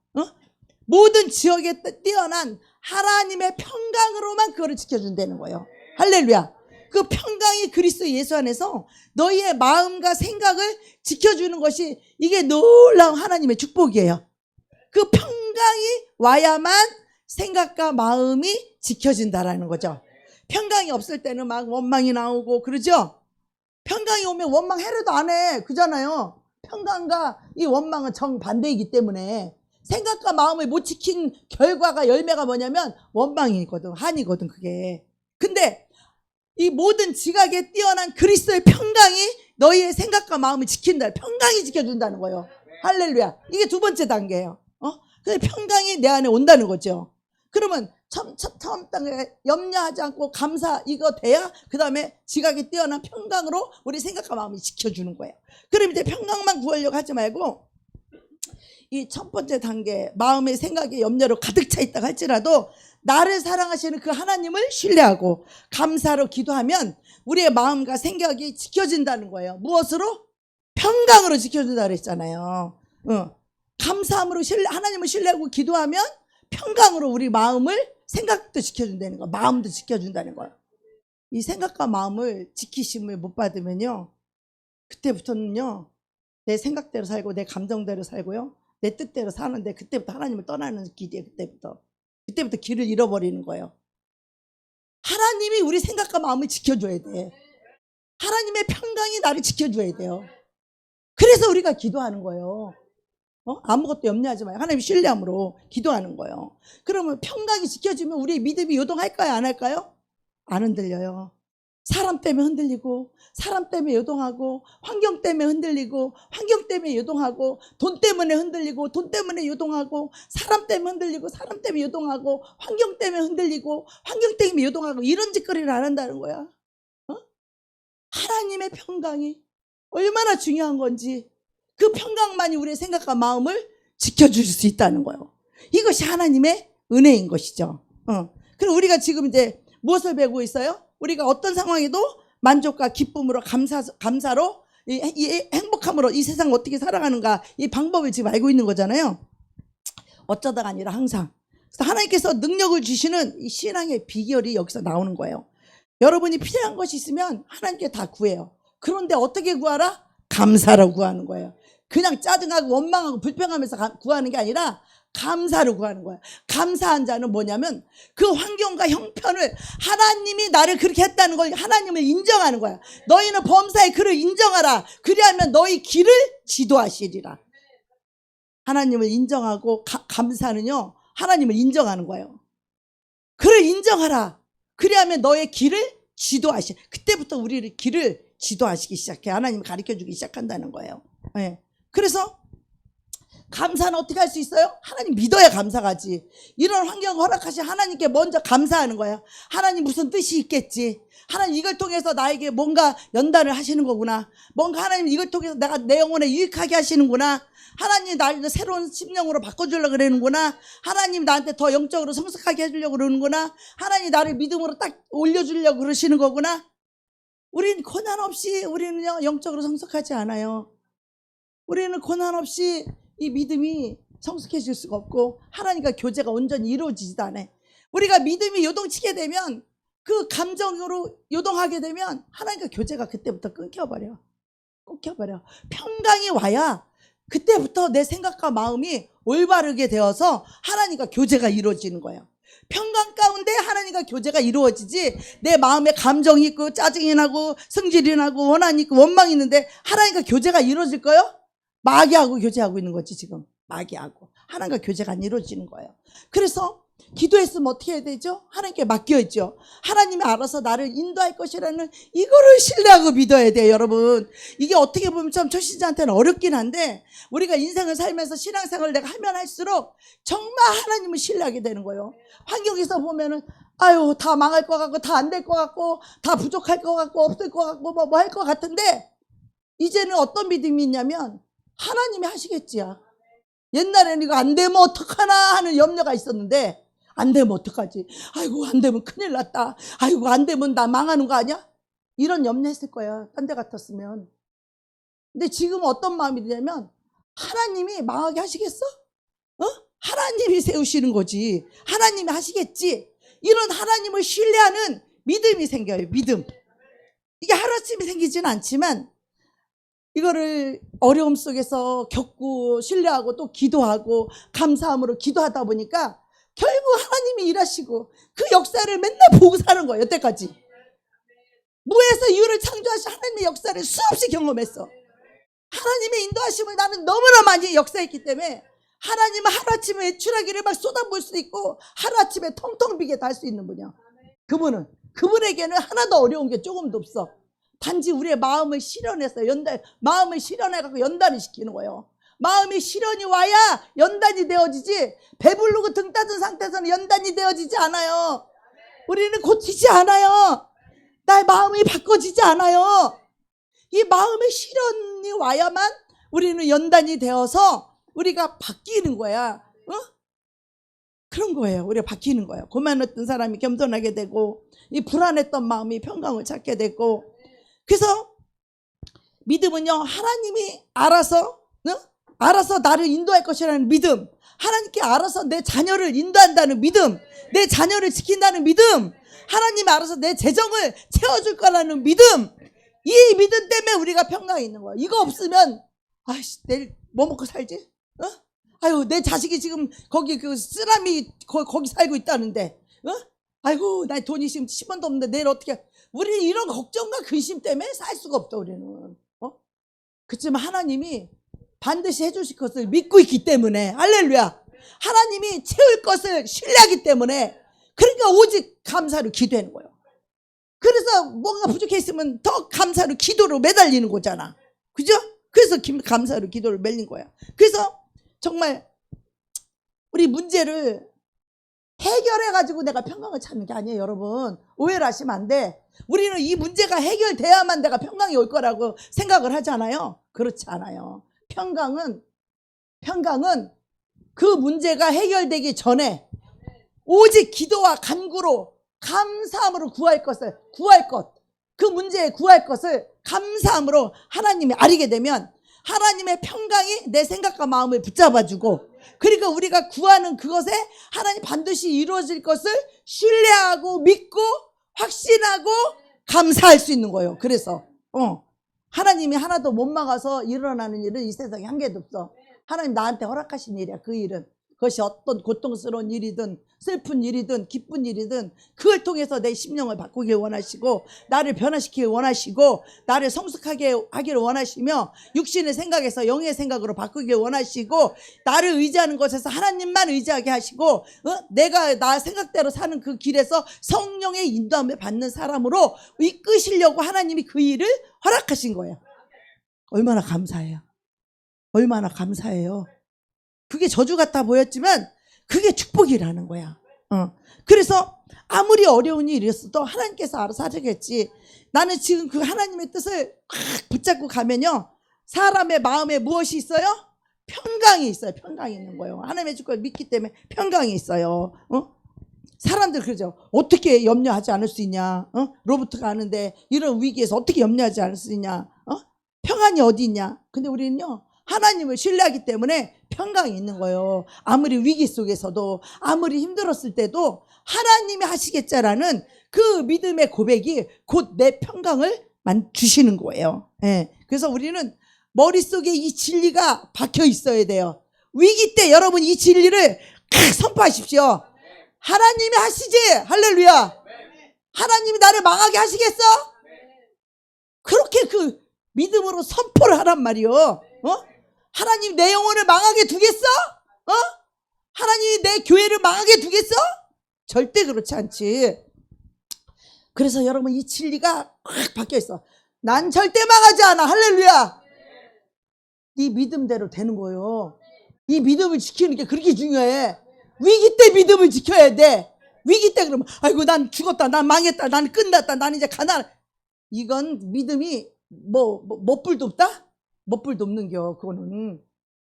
모든 지역에 뛰어난 하나님의 평강으로만 그거를 지켜준다는 거예요. 할렐루야. 그 평강이 그리스도 예수 안에서 너희의 마음과 생각을 지켜주는 것이 이게 놀라운 하나님의 축복이에요. 그 평강이 와야만 생각과 마음이 지켜진다라는 거죠. 평강이 없을 때는 막 원망이 나오고 그러죠. 평강이 오면 원망해도 안 해. 그잖아요. 평강과 이 원망은 정반대이기 때문에 생각과 마음을 못 지킨 결과가 열매가 뭐냐면 원망이거든. 한이거든 그게. 근데 이 모든 지각에 뛰어난 그리스도의 평강이 너희의 생각과 마음을 지킨다. 평강이 지켜준다는 거예요. 할렐루야. 이게 두 번째 단계예요. 근데 평강이 내 안에 온다는 거죠. 그러면 처음 단계 염려하지 않고 감사 이거 돼야 그 다음에 지각에 뛰어난 평강으로 우리 생각과 마음을 지켜주는 거예요. 그럼 이제 평강만 구하려고 하지 말고 이 첫 번째 단계 마음의 생각에 염려로 가득 차 있다고 할지라도 나를 사랑하시는 그 하나님을 신뢰하고 감사로 기도하면 우리의 마음과 생각이 지켜진다는 거예요. 무엇으로? 평강으로 지켜준다 그랬잖아요. 감사함으로 하나님을 신뢰하고 기도하면 평강으로 우리 마음을 생각도 지켜준다는 거예요. 마음도 지켜준다는 거예요. 이 생각과 마음을 지키심을 못 받으면요 그때부터는요 내 생각대로 살고 내 감정대로 살고요 내 뜻대로 사는데 그때부터 하나님을 떠나는 길이에요. 그때부터 길을 잃어버리는 거예요. 하나님이 우리 생각과 마음을 지켜줘야 돼. 하나님의 평강이 나를 지켜줘야 돼요. 그래서 우리가 기도하는 거예요. 아무것도 염려하지 마요. 하나님 신뢰함으로 기도하는 거예요. 그러면 평강이 지켜지면 우리의 믿음이 요동할까요? 안 할까요? 안 흔들려요. 사람 때문에 흔들리고 사람 때문에 요동하고 환경 때문에 흔들리고 환경 때문에 요동하고 돈 때문에 흔들리고 돈 때문에 요동하고 사람 때문에 흔들리고 사람 때문에 요동하고 환경 때문에 흔들리고 환경 때문에 요동하고 이런 짓거리를 안 한다는 거야. 하나님의 평강이 얼마나 중요한 건지 그 평강만이 우리의 생각과 마음을 지켜줄 수 있다는 거예요. 이것이 하나님의 은혜인 것이죠. 그리고 우리가 지금 이제 무엇을 배우고 있어요? 우리가 어떤 상황에도 만족과 기쁨으로 감사로 이 행복함으로 이 세상을 어떻게 살아가는가 이 방법을 지금 알고 있는 거잖아요. 어쩌다가 아니라 항상. 그래서 하나님께서 능력을 주시는 이 신앙의 비결이 여기서 나오는 거예요. 여러분이 필요한 것이 있으면 하나님께 다 구해요. 그런데 어떻게 구하라? 감사로 구하는 거예요. 그냥 짜증하고 원망하고 불평하면서 구하는 게 아니라 감사로 구하는 거야. 감사한 자는 뭐냐면 그 환경과 형편을 하나님이 나를 그렇게 했다는 걸 하나님을 인정하는 거야. 너희는 범사의 그를 인정하라. 그리하면 너희 길을 지도하시리라. 하나님을 인정하고 감사는요 하나님을 인정하는 거예요. 그를 인정하라. 그리하면 너의 길을 지도하시. 그때부터 우리를 길을 지도하시기 시작해. 하나님 가르쳐주기 시작한다는 거예요. 네. 그래서 감사는 어떻게 할 수 있어요? 하나님 믿어야 감사하지. 이런 환경을 허락하신 하나님께 먼저 감사하는 거야. 하나님 무슨 뜻이 있겠지. 하나님 이걸 통해서 나에게 뭔가 연단을 하시는 거구나. 뭔가 하나님 이걸 통해서 내 영혼에 유익하게 하시는구나. 하나님 나를 새로운 심령으로 바꿔주려고 그러는구나. 하나님 나한테 더 영적으로 성숙하게 해주려고 그러는구나. 하나님 나를 믿음으로 딱 올려주려고 그러시는 거구나. 우리는 고난 없이 우리는요 영적으로 성숙하지 않아요. 우리는 고난 없이 이 믿음이 성숙해질 수가 없고 하나님과 교제가 온전히 이루어지지도 않아요. 우리가 믿음이 요동치게 되면 그 감정으로 요동하게 되면 하나님과 교제가 그때부터 끊겨버려. 평강이 와야 그때부터 내 생각과 마음이 올바르게 되어서 하나님과 교제가 이루어지는 거예요. 평강 가운데 하나님과 교제가 이루어지지 내 마음에 감정이 있고 짜증이 나고 성질이 나고 원한이 있고 원망이 있는데 하나님과 교제가 이루어질까요? 마귀하고 교제하고 있는 거지 지금. 마귀하고 하나님과 교제가 안 이루어지는 거예요. 그래서 기도했으면 어떻게 해야 되죠? 하나님께 맡겨야죠. 하나님이 알아서 나를 인도할 것이라는 이거를 신뢰하고 믿어야 돼요. 여러분 이게 어떻게 보면 좀 초신자한테는 어렵긴 한데 우리가 인생을 살면서 신앙생활을 내가 하면 할수록 정말 하나님을 신뢰하게 되는 거예요. 환경에서 보면은 아유 다 망할 것 같고 다 안 될 것 같고 다 부족할 것 같고 없을 것 같고 뭐 할 것 같은데 이제는 어떤 믿음이 있냐면 하나님이 하시겠지야. 옛날에는 이거 안 되면 어떡하나 하는 염려가 있었는데 안 되면 어떡하지? 아이고 안 되면 큰일 났다. 아이고 안 되면 나 망하는 거 아니야? 이런 염려했을 거야. 딴 데 같았으면. 근데 지금 어떤 마음이 드냐면 하나님이 망하게 하시겠어? 하나님이 세우시는 거지. 하나님이 하시겠지. 이런 하나님을 신뢰하는 믿음이 생겨요. 믿음. 이게 하루아침에 생기지는 않지만 이거를 어려움 속에서 겪고 신뢰하고 또 기도하고 감사함으로 기도하다 보니까 결국 하나님이 일하시고 그 역사를 맨날 보고 사는 거예요. 여태까지. 무에서 이유를 창조하신 하나님의 역사를 수없이 경험했어. 하나님의 인도하심을 나는 너무나 많이 역사했기 때문에 하나님은 하루아침에 외출하기를 막 쏟아부을 수 있고 하루아침에 통통 비게 다 할 수 있는 분이야. 그분에게는 하나도 어려운 게 조금도 없어. 단지 우리의 마음을 실현해서 마음을 실현해갖고 연단을 시키는 거예요. 마음이 실현이 와야 연단이 되어지지, 배부르고 등 따진 상태에서는 연단이 되어지지 않아요. 우리는 고치지 않아요. 나의 마음이 바꿔지지 않아요. 이 마음의 실현이 와야만 우리는 연단이 되어서 우리가 바뀌는 거야. 그런 거예요. 우리가 바뀌는 거예요. 고만했던 사람이 겸손하게 되고, 이 불안했던 마음이 평강을 찾게 되고. 그래서 믿음은요, 하나님이 알아서 나를 인도할 것이라는 믿음, 하나님께 알아서 내 자녀를 인도한다는 믿음, 내 자녀를 지킨다는 믿음, 하나님이 알아서 내 재정을 채워줄 거라는 믿음, 이 믿음 때문에 우리가 평강이 있는 거야. 이거 없으면 아이씨 내일 뭐 먹고 살지? 아유 내 자식이 지금 거기 그 쓰라미 거기 살고 있다는데 아이고 나 돈이 지금 10원도 없는데 내일 어떻게. 우리는 이런 걱정과 근심 때문에 살 수가 없다. 우리는 그렇지만 하나님이 반드시 해주실 것을 믿고 있기 때문에, 할렐루야, 하나님이 채울 것을 신뢰하기 때문에, 그러니까 오직 감사로 기도하는 거예요. 그래서 뭔가 부족해 있으면 더 감사로 기도로 매달리는 거잖아. 그죠? 그래서 감사로 기도를 매린 거야. 그래서 정말 우리 문제를 해결해가지고 내가 평강을 찾는 게 아니에요. 여러분 오해를 하시면 안 돼. 우리는 이 문제가 해결돼야만 내가 평강이 올 거라고 생각을 하잖아요. 그렇지 않아요. 평강은 그 문제가 해결되기 전에 오직 기도와 간구로 감사함으로 구할 것, 그 문제에 구할 것을 감사함으로 하나님이 아리게 되면 하나님의 평강이 내 생각과 마음을 붙잡아주고, 그러니까 우리가 구하는 그것에 하나님 반드시 이루어질 것을 신뢰하고 믿고 확신하고 감사할 수 있는 거예요. 그래서 하나님이 하나도 못 막아서 일어나는 일은 이 세상에 한 개도 없어. 하나님 나한테 허락하신 일이야. 그 일은 그것이 어떤 고통스러운 일이든 슬픈 일이든 기쁜 일이든 그걸 통해서 내 심령을 바꾸길 원하시고, 나를 변화시키길 원하시고, 나를 성숙하게 하기를 원하시며, 육신의 생각에서 영의 생각으로 바꾸길 원하시고, 나를 의지하는 것에서 하나님만 의지하게 하시고, 내가 나 생각대로 사는 그 길에서 성령의 인도함을 받는 사람으로 이끄시려고 하나님이 그 일을 허락하신 거예요. 얼마나 감사해요. 얼마나 감사해요. 그게 저주 같아 보였지만 그게 축복이라는 거야. 그래서 아무리 어려운 일이 있어도 하나님께서 알아서 하시겠지. 나는 지금 그 하나님의 뜻을 붙잡고 가면요, 사람의 마음에 무엇이 있어요? 평강이 있어요. 평강이 있는 거예요. 하나님의 주권을 믿기 때문에 평강이 있어요. 사람들 그러죠. 어떻게 염려하지 않을 수 있냐? 로봇가 아는데 이런 위기에서 어떻게 염려하지 않을 수 있냐? 평안이 어디 있냐? 근데 우리는요, 하나님을 신뢰하기 때문에 평강이 있는 거예요. 아무리 위기 속에서도, 아무리 힘들었을 때도 하나님이 하시겠자라는 그 믿음의 고백이 곧 내 평강을 주시는 거예요. 예. 그래서 우리는 머릿속에 이 진리가 박혀 있어야 돼요. 위기 때 여러분 이 진리를 선포하십시오. 하나님이 하시지. 할렐루야. 하나님이 나를 망하게 하시겠어? 그렇게 그 믿음으로 선포를 하란 말이요. 하나님 내 영혼을 망하게 두겠어? 하나님이 내 교회를 망하게 두겠어? 절대 그렇지 않지. 그래서 여러분 이 진리가 꽉 박혀 있어. 난 절대 망하지 않아. 할렐루야. 네 믿음대로 되는 거예요. 이 믿음을 지키는 게 그렇게 중요해. 위기 때 믿음을 지켜야 돼. 위기 때 그러면 아이고 난 죽었다, 난 망했다, 난 끝났다, 난 이제 가난. 이건 믿음이 못불도 없다? 못불도 없는겨. 그거는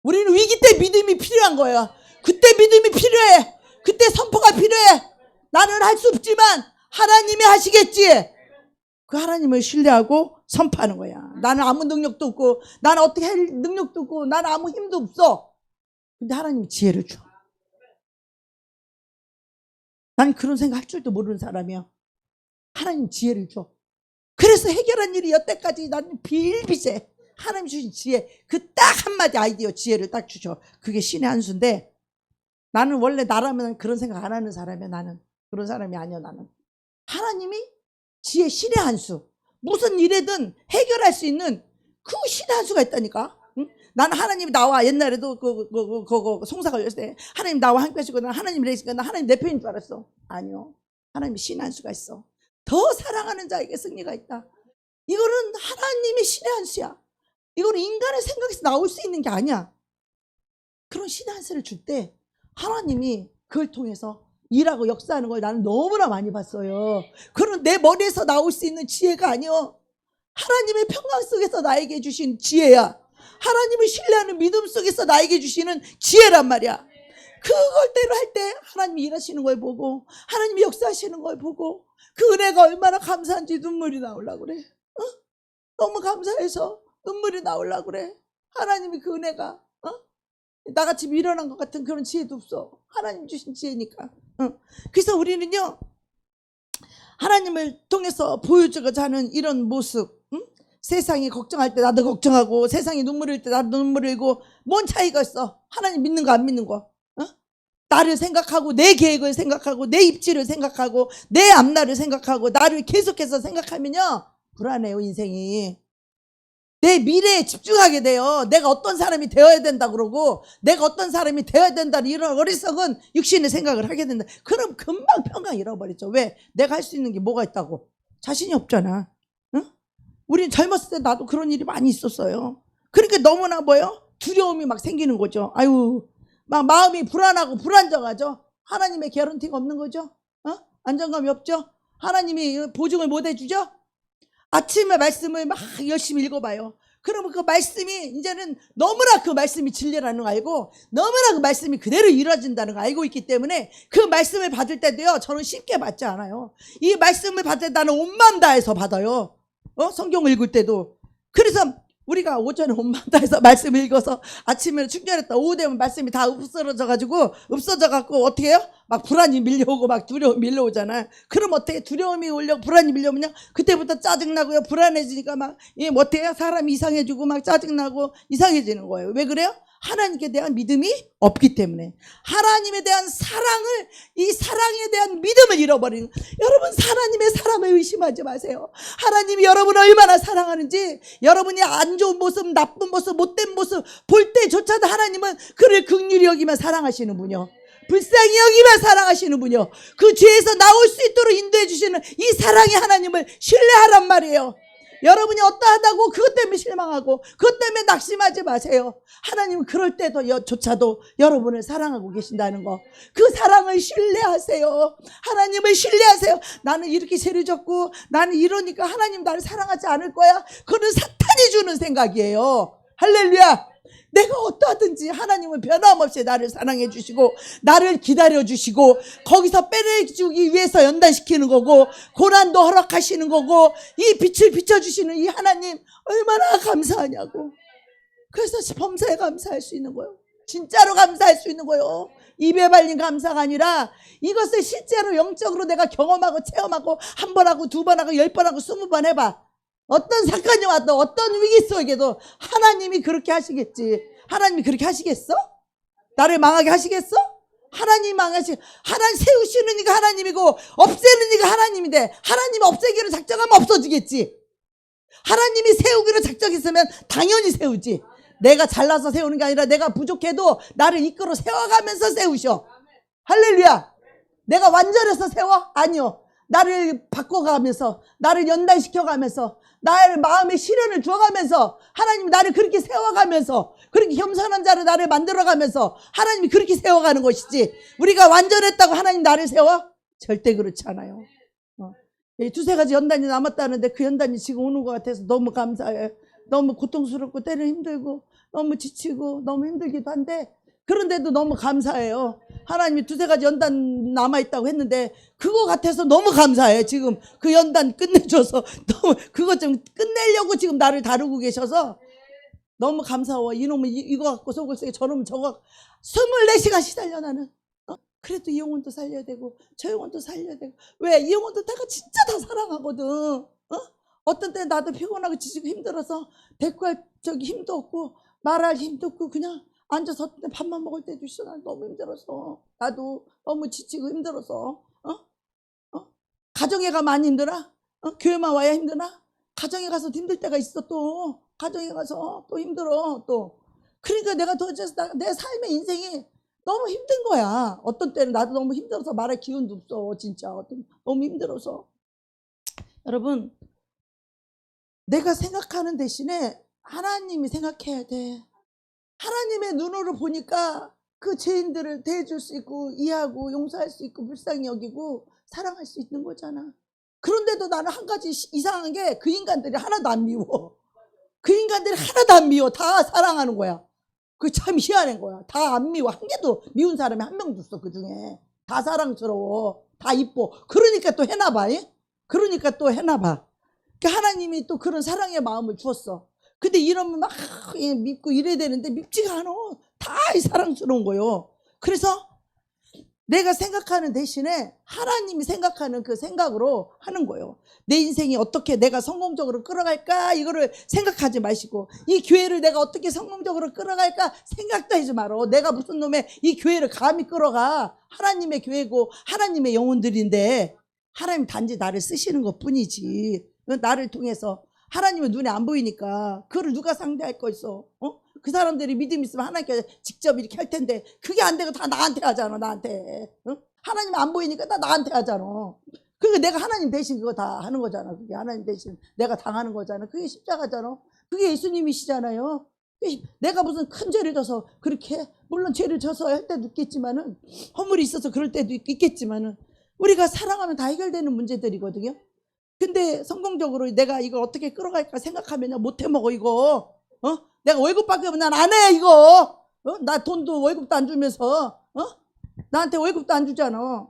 우리는 위기 때 믿음이 필요한 거야. 그때 믿음이 필요해. 그때 선포가 필요해. 나는 할 수 없지만 하나님이 하시겠지. 그 하나님을 신뢰하고 선포하는 거야. 나는 아무 능력도 없고, 나는 어떻게 할 능력도 없고, 나는 아무 힘도 없어. 근데 하나님이 지혜를 줘. 난 그런 생각 할 줄도 모르는 사람이야. 하나님 지혜를 줘. 그래서 해결한 일이 여태까지 나는 빌비세. 하나님 주신 지혜, 그 딱 한마디 아이디어 지혜를 딱 주셔. 그게 신의 한 수인데, 나는 원래 나라면 그런 생각 안 하는 사람이야. 나는 그런 사람이 아니야. 나는 하나님이 지혜, 신의 한 수, 무슨 일에든 해결할 수 있는 그 신의 한 수가 있다니까. 응? 나는 하나님이 나와, 옛날에도 송사 걸렸을 때 하나님 나와 함께 하시고, 난 하나님 이러시니까 나 하나님 내 편인 줄 알았어. 아니요, 하나님이 신의 한 수가 있어. 더 사랑하는 자에게 승리가 있다. 이거는 하나님의 신의 한 수야. 이거는 인간의 생각에서 나올 수 있는 게 아니야. 그런 신의 한 수를 줄 때 하나님이 그걸 통해서 일하고 역사하는 걸 나는 너무나 많이 봤어요. 그건 내 머리에서 나올 수 있는 지혜가 아니요, 하나님의 평강 속에서 나에게 주신 지혜야. 하나님을 신뢰하는 믿음 속에서 나에게 주시는 지혜란 말이야. 그걸대로 할 때 하나님이 일하시는 걸 보고, 하나님이 역사하시는 걸 보고, 그 은혜가 얼마나 감사한지 눈물이 나오려고 그래. 어? 너무 감사해서 눈물이 나오려고 그래. 하나님이 그 은혜가 나같이 미련한 것 같은 그런 지혜도 없어. 하나님 주신 지혜니까. 그래서 우리는요, 하나님을 통해서 보여주고자 하는 이런 모습, 세상이 걱정할 때 나도 걱정하고, 세상이 눈물 흘릴 때 나도 눈물 흘리고, 뭔 차이가 있어? 하나님 믿는 거 안 믿는 거. 나를 생각하고, 내 계획을 생각하고, 내 입지를 생각하고, 내 앞날을 생각하고, 나를 계속해서 생각하면요, 불안해요, 인생이. 내 미래에 집중하게 돼요. 내가 어떤 사람이 되어야 된다 그러고, 내가 어떤 사람이 되어야 된다는 이런 어리석은 육신의 생각을 하게 된다. 그럼 금방 평강 잃어버리죠. 왜? 내가 할 수 있는 게 뭐가 있다고? 자신이 없잖아. 응? 우리는 젊었을 때 나도 그런 일이 많이 있었어요. 그러니까 너무나 뭐요? 두려움이 막 생기는 거죠. 아유, 막 마음이 불안하고 불안정하죠. 하나님의 개런티가 없는 거죠. 안정감이 없죠. 하나님이 보증을 못 해주죠. 아침에 말씀을 막 열심히 읽어봐요. 그러면 그 말씀이 이제는 너무나 그 말씀이 진리라는 거 알고, 너무나 그 말씀이 그대로 이루어진다는 거 알고 있기 때문에 그 말씀을 받을 때도요, 저는 쉽게 받지 않아요. 이 말씀을 받을 때 나는 온 마음 다해서 받아요. 성경을 읽을 때도. 그래서 우리가 오전에 온 마음 다해서 말씀을 읽어서 아침에 충전했다 오후 되면 말씀이 다 없어져가지고 어떻게 해요? 막 불안이 밀려오고 막 두려움이 밀려오잖아요. 그럼 어떻게 두려움이 올려 불안이 밀려오면요, 그때부터 짜증나고요, 불안해지니까 막 어떻게 해요? 사람이 이상해지고 막 짜증나고 이상해지는 거예요. 왜 그래요? 하나님께 대한 믿음이 없기 때문에. 하나님에 대한 사랑을, 이 사랑에 대한 믿음을 잃어버리는. 여러분, 하나님의 사랑을 의심하지 마세요. 하나님이 여러분을 얼마나 사랑하는지, 여러분이 안 좋은 모습, 나쁜 모습, 못된 모습 볼 때조차도 하나님은 그를 긍휼히 여기면 사랑하시는 분이요, 불쌍히 여기면 사랑하시는 분이요, 그 죄에서 나올 수 있도록 인도해 주시는 이 사랑의 하나님을 신뢰하란 말이에요. 여러분이 어떠하다고 그것 때문에 실망하고 그것 때문에 낙심하지 마세요. 하나님은 그럴 때조차도 여러분을 사랑하고 계신다는 거, 그 사랑을 신뢰하세요. 하나님을 신뢰하세요. 나는 이렇게 죄를 졌고 나는 이러니까 하나님 나를 사랑하지 않을 거야. 그건 사탄이 주는 생각이에요. 할렐루야. 내가 어떠하든지 하나님은 변함없이 나를 사랑해 주시고 나를 기다려 주시고 거기서 빼내주기 위해서 연단시키는 거고, 고난도 허락하시는 거고, 이 빛을 비춰주시는 이 하나님 얼마나 감사하냐고. 그래서 범사에 감사할 수 있는 거예요. 진짜로 감사할 수 있는 거예요. 입에 발린 감사가 아니라 이것을 실제로 영적으로 내가 경험하고 체험하고, 한 번 하고 두 번 하고 10번 하고 20번 해봐. 어떤 사건이 와도 어떤 위기 속에도 하나님이 그렇게 하시겠지. 하나님이 그렇게 하시겠어? 나를 망하게 하시겠어? 하나님 하나님 세우시는 이가 하나님이고 없애는 이가 하나님인데, 하나님이 없애기로 작정하면 없어지겠지. 하나님이 세우기로 작정했으면 당연히 세우지. 내가 잘나서 세우는 게 아니라 내가 부족해도 나를 이끌어 세워가면서 세우셔. 할렐루야. 내가 완전해서 세워? 아니요. 나를 바꿔가면서, 나를 연단시켜가면서, 나의 마음에 시련을 주어가면서, 하나님이 나를 그렇게 세워가면서, 그렇게 겸손한 자를 나를 만들어가면서 하나님이 그렇게 세워가는 것이지, 우리가 완전했다고 하나님 나를 세워? 절대 그렇지 않아요. 두세 가지 연단이 남았다는데 그 연단이 지금 오는 것 같아서 너무 감사해요. 너무 고통스럽고 때는 힘들고 너무 지치고 너무 힘들기도 한데, 그런데도 너무 감사해요. 하나님이 두세 가지 연단 남아있다고 했는데 그거 같아서 너무 감사해요. 지금 그 연단 끝내줘서 너무 그거 좀 끝내려고 지금 나를 다루고 계셔서 너무 감사워. 이놈은 이거 갖고 속을 쓰게, 저놈은 저거 24시간 시달려 나는. 그래도 이 영혼도 살려야 되고 저 영혼도 살려야 되고. 왜? 이 영혼도 내가 진짜 다 사랑하거든. 어떤 때는 나도 피곤하고 지치고 힘들어서 대꾸할 저기 힘도 없고 말할 힘도 없고 그냥 앉아서 밥만 먹을 때도 있어. 난 너무 힘들어서. 나도 너무 지치고 힘들어서. 가정에 가면 안 힘드나? 교회만 와야 힘드나? 가정에 가서도 힘들 때가 있어. 또 가정에 가서 또 힘들어. 또 그러니까 내가 도대체 내 삶의 인생이 너무 힘든 거야. 어떤 때는 나도 너무 힘들어서 말할 기운도 없어. 진짜 너무 힘들어서. 여러분, 내가 생각하는 대신에 하나님이 생각해야 돼. 하나님의 눈으로 보니까 그 죄인들을 대해줄 수 있고 이해하고 용서할 수 있고 불쌍히 여기고 사랑할 수 있는 거잖아. 그런데도 나는 한 가지 이상한 게 그 인간들이 하나도 안 미워. 그 인간들이 하나도 안 미워. 다 사랑하는 거야. 그 참 희한한 거야. 다 안 미워. 한 개도 미운 사람이 한 명도 없어. 그 중에 다 사랑스러워. 다 이뻐. 그러니까 또 해나봐. 그러니까 또 해나봐. 그러니까 하나님이 또 그런 사랑의 마음을 주었어. 근데 이러면 막 밉고 이래야 되는데 밉지가 않아. 다 사랑스러운 거요. 그래서 내가 생각하는 대신에 하나님이 생각하는 그 생각으로 하는 거예요. 내 인생이 어떻게 내가 성공적으로 끌어갈까 이거를 생각하지 마시고, 이 교회를 내가 어떻게 성공적으로 끌어갈까 생각도 하지 말어. 내가 무슨 놈의 이 교회를 감히 끌어가. 하나님의 교회고 하나님의 영혼들인데 하나님 단지 나를 쓰시는 것 뿐이지. 나를 통해서 하나님은 눈에 안 보이니까 그걸 누가 상대할 거 있어. 그 사람들이 믿음 있으면 하나님께 직접 이렇게 할 텐데 그게 안 되고 다 나한테 하잖아. 나한테. 하나님 안 보이니까 다 나한테 하잖아. 그게 내가 하나님 대신 그거 다 하는 거잖아. 그게 하나님 대신 내가 당하는 거잖아. 그게 십자가잖아. 그게 예수님이시잖아요. 내가 무슨 큰 죄를 져서 그렇게, 물론 죄를 져서 할 때도 있겠지만은, 허물이 있어서 그럴 때도 있겠지만은, 우리가 사랑하면 다 해결되는 문제들이거든요. 근데 성공적으로 내가 이걸 어떻게 끌어갈까 생각하면 못 해먹어 이거. 내가 월급 받으면 난 안 해 이거. 나 돈도 월급도 안 주면서 나한테 월급도 안 주잖아.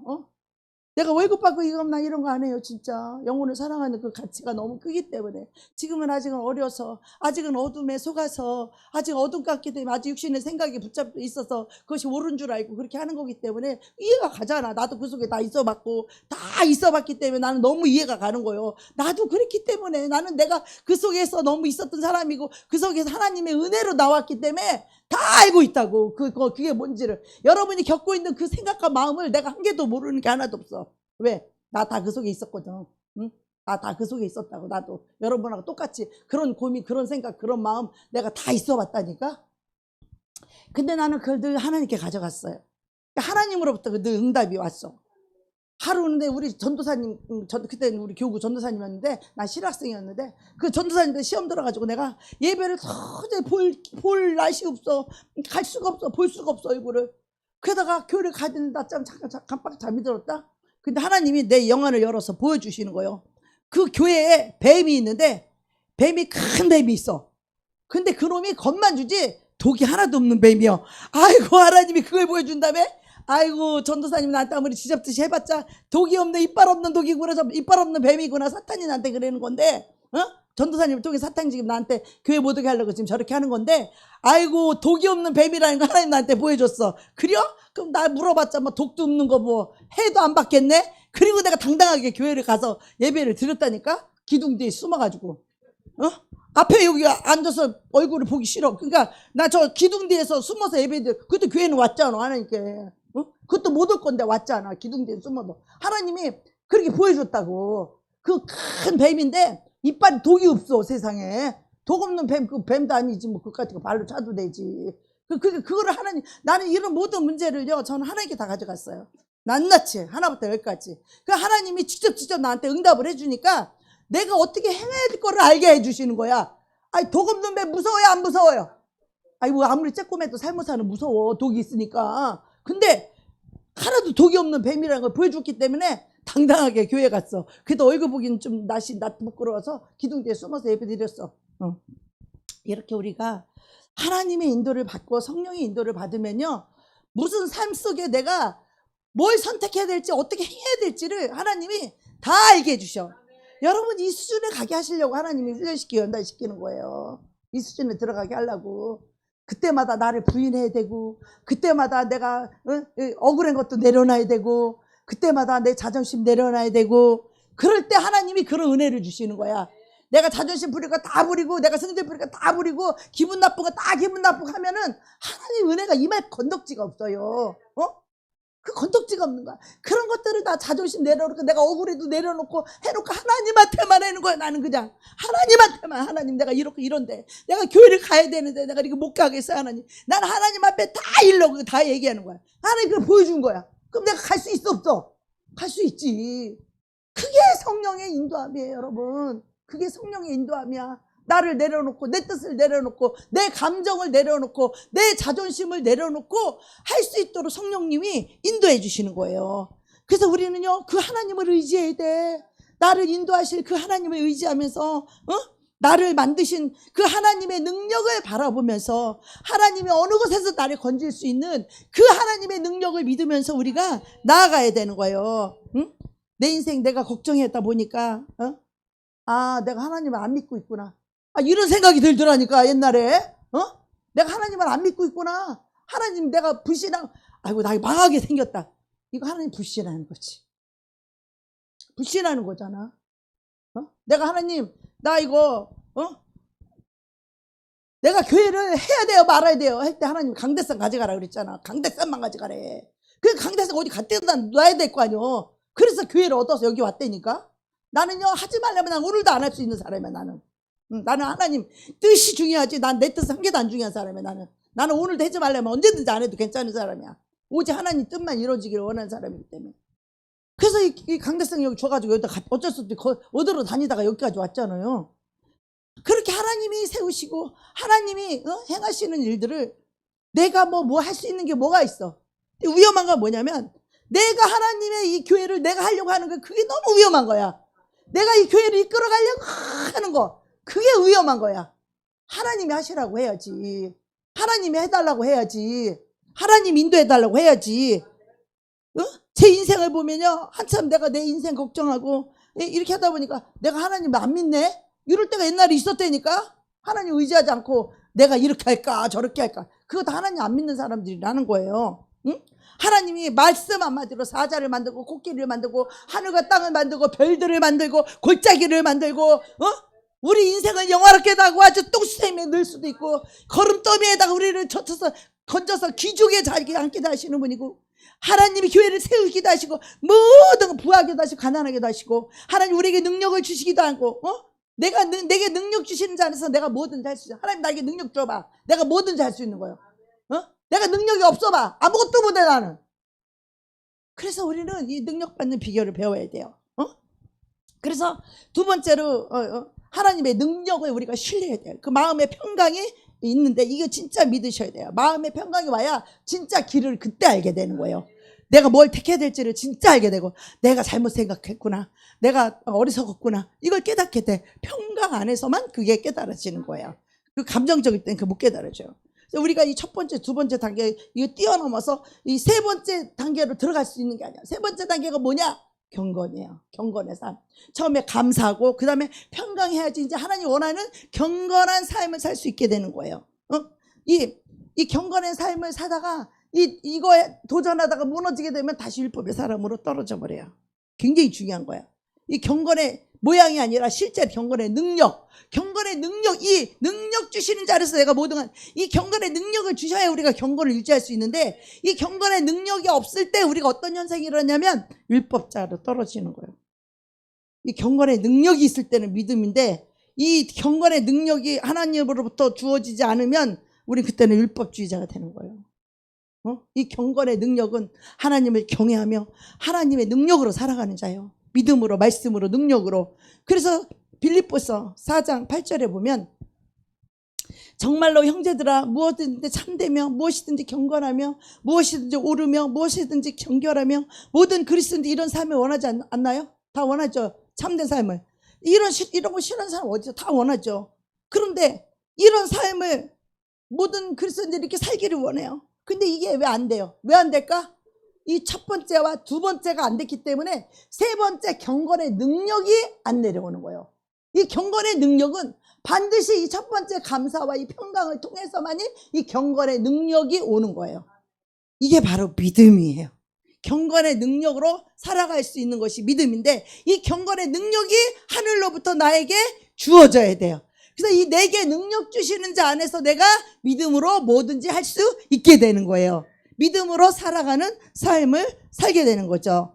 내가 월급 받고 이거 나 이런 거 안 해요. 진짜 영혼을 사랑하는 그 가치가 너무 크기 때문에. 지금은 아직은 어려서, 아직은 어둠에 속아서, 아직 어둠 같기 때문에, 아직 육신의 생각이 붙잡혀 있어서 그것이 옳은 줄 알고 그렇게 하는 거기 때문에 이해가 가잖아. 나도 그 속에 다 있어봤고 다 있어봤기 때문에 나는 너무 이해가 가는 거예요. 나도 그렇기 때문에, 나는 내가 그 속에서 너무 있었던 사람이고 그 속에서 하나님의 은혜로 나왔기 때문에 다 알고 있다고. 그게 뭔지를. 여러분이 겪고 있는 그 생각과 마음을 내가 한 개도 모르는 게 하나도 없어. 왜? 나 다 그 속에 있었거든. 응? 나 다 그 속에 있었다고. 나도 여러분하고 똑같이 그런 고민, 그런 생각, 그런 마음 내가 다 있어 봤다니까. 근데 나는 그걸 늘 하나님께 가져갔어요. 하나님으로부터 늘 응답이 왔어. 하루인데 우리 전도사님, 그때는 우리 교구 전도사님이었는데 난 실학생이었는데, 그 전도사님들 시험 들어가지고 내가 예배를 도저히 볼 날씨 없어. 갈 수가 없어. 볼 수가 없어 얼굴을. 그러다가 교회를 가야 되는데 잠깐 잠이 들었다. 근데 하나님이 내 영안을 열어서 보여주시는 거예요. 그 교회에 뱀이 있는데, 뱀이 큰 뱀이 있어. 근데 그놈이 겁만 주지 독이 하나도 없는 뱀이요. 아이고, 하나님이 그걸 보여준다며? 아이고, 전도사님 나한테 아무리 지잡듯이 해봤자 독이 없는, 이빨 없는 독이구나, 이빨 없는 뱀이구나. 사탄이 나한테 그러는 건데, 전도사님을 통해 사탄이 지금 나한테 교회 못 오게 하려고 지금 저렇게 하는 건데, 아이고, 독이 없는 뱀이라는 거 하나님 나한테 보여줬어. 그래요? 그럼 나 물어봤자 뭐 독도 없는 거 뭐 해도 안 받겠네? 그리고 내가 당당하게 교회를 가서 예배를 드렸다니까? 기둥 뒤에 숨어가지고. 앞에 여기 앉아서 얼굴을 보기 싫어. 그러니까 나 저 기둥 뒤에서 숨어서 예배들, 그것도 교회는 왔잖아. 하나님께. 그것도 못 올 건데 왔잖아. 기둥 뒤에 숨어도. 하나님이 그렇게 보여줬다고. 그 큰 뱀인데 이빨이 독이 없어. 세상에. 독 없는 뱀, 그 뱀도 아니지 뭐. 그까지 발로 차도 되지. 그거를 하나님, 나는 이런 모든 문제를요, 저는 하나님께 다 가져갔어요. 낱낱이 하나부터 열까지. 그 하나님이 직접 나한테 응답을 해주니까 내가 어떻게 행해야 거를 알게 해주시는 거야. 아니, 독 없는 뱀 무서워요, 안 무서워요? 아니, 뭐 아무리 쬐꼬매도 살모사는 무서워. 독이 있으니까. 근데 하나도 독이 없는 뱀이라는 걸 보여줬기 때문에 당당하게 교회 갔어. 그래도 얼굴 보기는 좀 낯 부끄러워서 기둥 뒤에 숨어서 예배 드렸어. 이렇게 우리가 하나님의 인도를 받고 성령의 인도를 받으면요, 무슨 삶 속에 내가 뭘 선택해야 될지, 어떻게 해야 될지를 하나님이 다 알게 해주셔. 여러분, 이 수준에 가게 하시려고 하나님이 훈련시키고 연단시키는 거예요. 이 수준에 들어가게 하려고. 그때마다 나를 부인해야 되고, 그때마다 내가 억울한 것도 내려놔야 되고, 그때마다 내 자존심 내려놔야 되고, 그럴 때 하나님이 그런 은혜를 주시는 거야. 내가 자존심 부릴 거 다 부리고, 내가 성질 부릴 거 다 부리고, 기분 나쁜 거 다 기분 나쁘고 하면은 하나님 은혜가 임할 건덕지가 없어요. 그 건덕지가 없는 거야. 그런 것들을 다 자존심 내려놓고, 내가 억울해도 내려놓고 해놓고 하나님한테만 하는 거야. 나는 그냥 하나님한테만. 하나님, 내가 이렇게 이런데, 내가 교회를 가야 되는데 내가 이렇게 못 가겠어. 하나님, 난 하나님 앞에 다 일러 다 얘기하는 거야. 하나님 그걸 보여준 거야. 그럼 내가 갈 수 있어 없어? 갈 수 있지. 그게 성령의 인도함이에요, 여러분. 그게 성령의 인도함이야. 나를 내려놓고, 내 뜻을 내려놓고, 내 감정을 내려놓고, 내 자존심을 내려놓고 할 수 있도록 성령님이 인도해 주시는 거예요. 그래서 우리는요, 그 하나님을 의지해야 돼. 나를 인도하실 그 하나님을 의지하면서, 나를 만드신 그 하나님의 능력을 바라보면서, 하나님이 어느 곳에서 나를 건질 수 있는 그 하나님의 능력을 믿으면서 우리가 나아가야 되는 거예요. 내 인생 내가 걱정했다 보니까, 내가 하나님을 안 믿고 있구나. 이런 생각이 들더라니까, 옛날에. 내가 하나님을 안 믿고 있구나. 하나님 내가 아이고, 나 망하게 생겼다. 이거 하나님 불신하는 거지. 불신하는 거잖아. 내가 하나님, 내가 교회를 해야 돼요, 말아야 돼요? 할 때 하나님 강대상 가져가라 그랬잖아. 강대상만 가져가래. 그 강대상 어디 갖다 놔야 될 거 아니요. 그래서 교회를 얻어서 여기 왔다니까. 나는요, 하지 말려면 난 오늘도 안 할 수 있는 사람이야, 나는. 나는 하나님 뜻이 중요하지. 난 내 뜻은 한 개도 안 중요한 사람이야, 나는 오늘도 하지 말려면 언제든지 안 해도 괜찮은 사람이야. 오직 하나님 뜻만 이루어지기를 원하는 사람이기 때문에. 그래서 이 강대상 여기 줘가지고 여기다 어쩔 수 없이 얻으러 다니다가 여기까지 왔잖아요. 그렇게 하나님이 세우시고 하나님이 행하시는 일들을 내가 뭐 할 수 있는 게 뭐가 있어. 위험한 건 뭐냐면, 내가 하나님의 이 교회를 내가 하려고 하는 거, 그게 너무 위험한 거야. 내가 이 교회를 이끌어 가려고 하는 거, 그게 위험한 거야. 하나님이 하시라고 해야지. 하나님이 해달라고 해야지. 하나님 인도해달라고 해야지. 제 인생을 보면요, 한참 내가 내 인생 걱정하고 이렇게 하다 보니까 내가 하나님을 안 믿네? 이럴 때가 옛날에 있었다니까. 하나님 의지하지 않고 내가 이렇게 할까 저렇게 할까, 그거 다 하나님 안 믿는 사람들이라는 거예요. 하나님이 말씀 한마디로 사자를 만들고 코끼리를 만들고 하늘과 땅을 만들고 별들을 만들고 골짜기를 만들고, 우리 인생을 영화롭게 하고 아주 똥수zem에 넣을 수도 있고, 거름더미에다가 우리를 젖혀서 건져서 기죽에 자기 앉게 하시는 분이고, 하나님이 교회를 세우기도 하시고, 모든 부하기도 하시고 가난하기도 하시고, 하나님 우리에게 능력을 주시기도 하고, 내게 능력 주시는 자 안에서 내가 뭐든지 할 수 있어. 하나님 나에게 능력 줘봐. 내가 뭐든지 할 수 있는 거예요. 내가 능력이 없어봐. 아무것도 못해, 나는. 그래서 우리는 이 능력 받는 비결을 배워야 돼요. 그래서 두 번째로 하나님의 능력을 우리가 신뢰해야 돼요. 그 마음의 평강이 있는데, 이거 진짜 믿으셔야 돼요. 마음의 평강이 와야 진짜 길을 그때 알게 되는 거예요. 내가 뭘 택해야 될지를 진짜 알게 되고, 내가 잘못 생각했구나, 내가 어리석었구나, 이걸 깨닫게 돼. 평강 안에서만 그게 깨달아지는 거예요. 그 감정적일 땐 그 못 깨달아져요. 우리가 이 첫 번째, 두 번째 단계 이거 뛰어넘어서 이 세 번째 단계로 들어갈 수 있는 게 아니야. 세 번째 단계가 뭐냐? 경건이에요. 경건의 삶. 처음에 감사하고 그 다음에 평강해야지 이제 하나님 원하는 경건한 삶을 살 수 있게 되는 거예요. 이 경건의 삶을 사다가 이거에 도전하다가 무너지게 되면 다시 율법의 사람으로 떨어져 버려요. 굉장히 중요한 거야. 이 경건의 모양이 아니라 실제 경건의 능력, 이 능력 주시는 자리에서 내가 모든 이 경건의 능력을 주셔야 우리가 경건을 유지할 수 있는데, 이 경건의 능력이 없을 때 우리가 어떤 현상이 일어나냐면 율법자로 떨어지는 거예요. 이 경건의 능력이 있을 때는 믿음인데, 이 경건의 능력이 하나님으로부터 주어지지 않으면 우리 그때는 율법주의자가 되는 거예요. 이 경건의 능력은 하나님을 경외하며 하나님의 능력으로 살아가는 자예요. 믿음으로, 말씀으로, 능력으로. 그래서 빌립보서 4장 8절에 보면, 정말로 형제들아 무엇이든지 참되며 무엇이든지 경건하며 무엇이든지 오르며 무엇이든지 경결하며 모든 그리스도인들 이런 삶을 원하지 않나요? 다 원하죠. 참된 삶을. 이런 거 싫어하는 사람 어디서 다 원하죠. 그런데 이런 삶을 모든 그리스도인들이 이렇게 살기를 원해요. 근데 이게 왜 안 돼요? 왜 안 될까? 이 첫 번째와 두 번째가 안 됐기 때문에 세 번째 경건의 능력이 안 내려오는 거예요. 이 경건의 능력은 반드시 이 첫 번째 감사와 이 평강을 통해서만이 이 경건의 능력이 오는 거예요. 이게 바로 믿음이에요. 경건의 능력으로 살아갈 수 있는 것이 믿음인데, 이 경건의 능력이 하늘로부터 나에게 주어져야 돼요. 그래서 이 내게 능력 주시는 자 안에서 내가 믿음으로 뭐든지 할 수 있게 되는 거예요. 믿음으로 살아가는 삶을 살게 되는 거죠.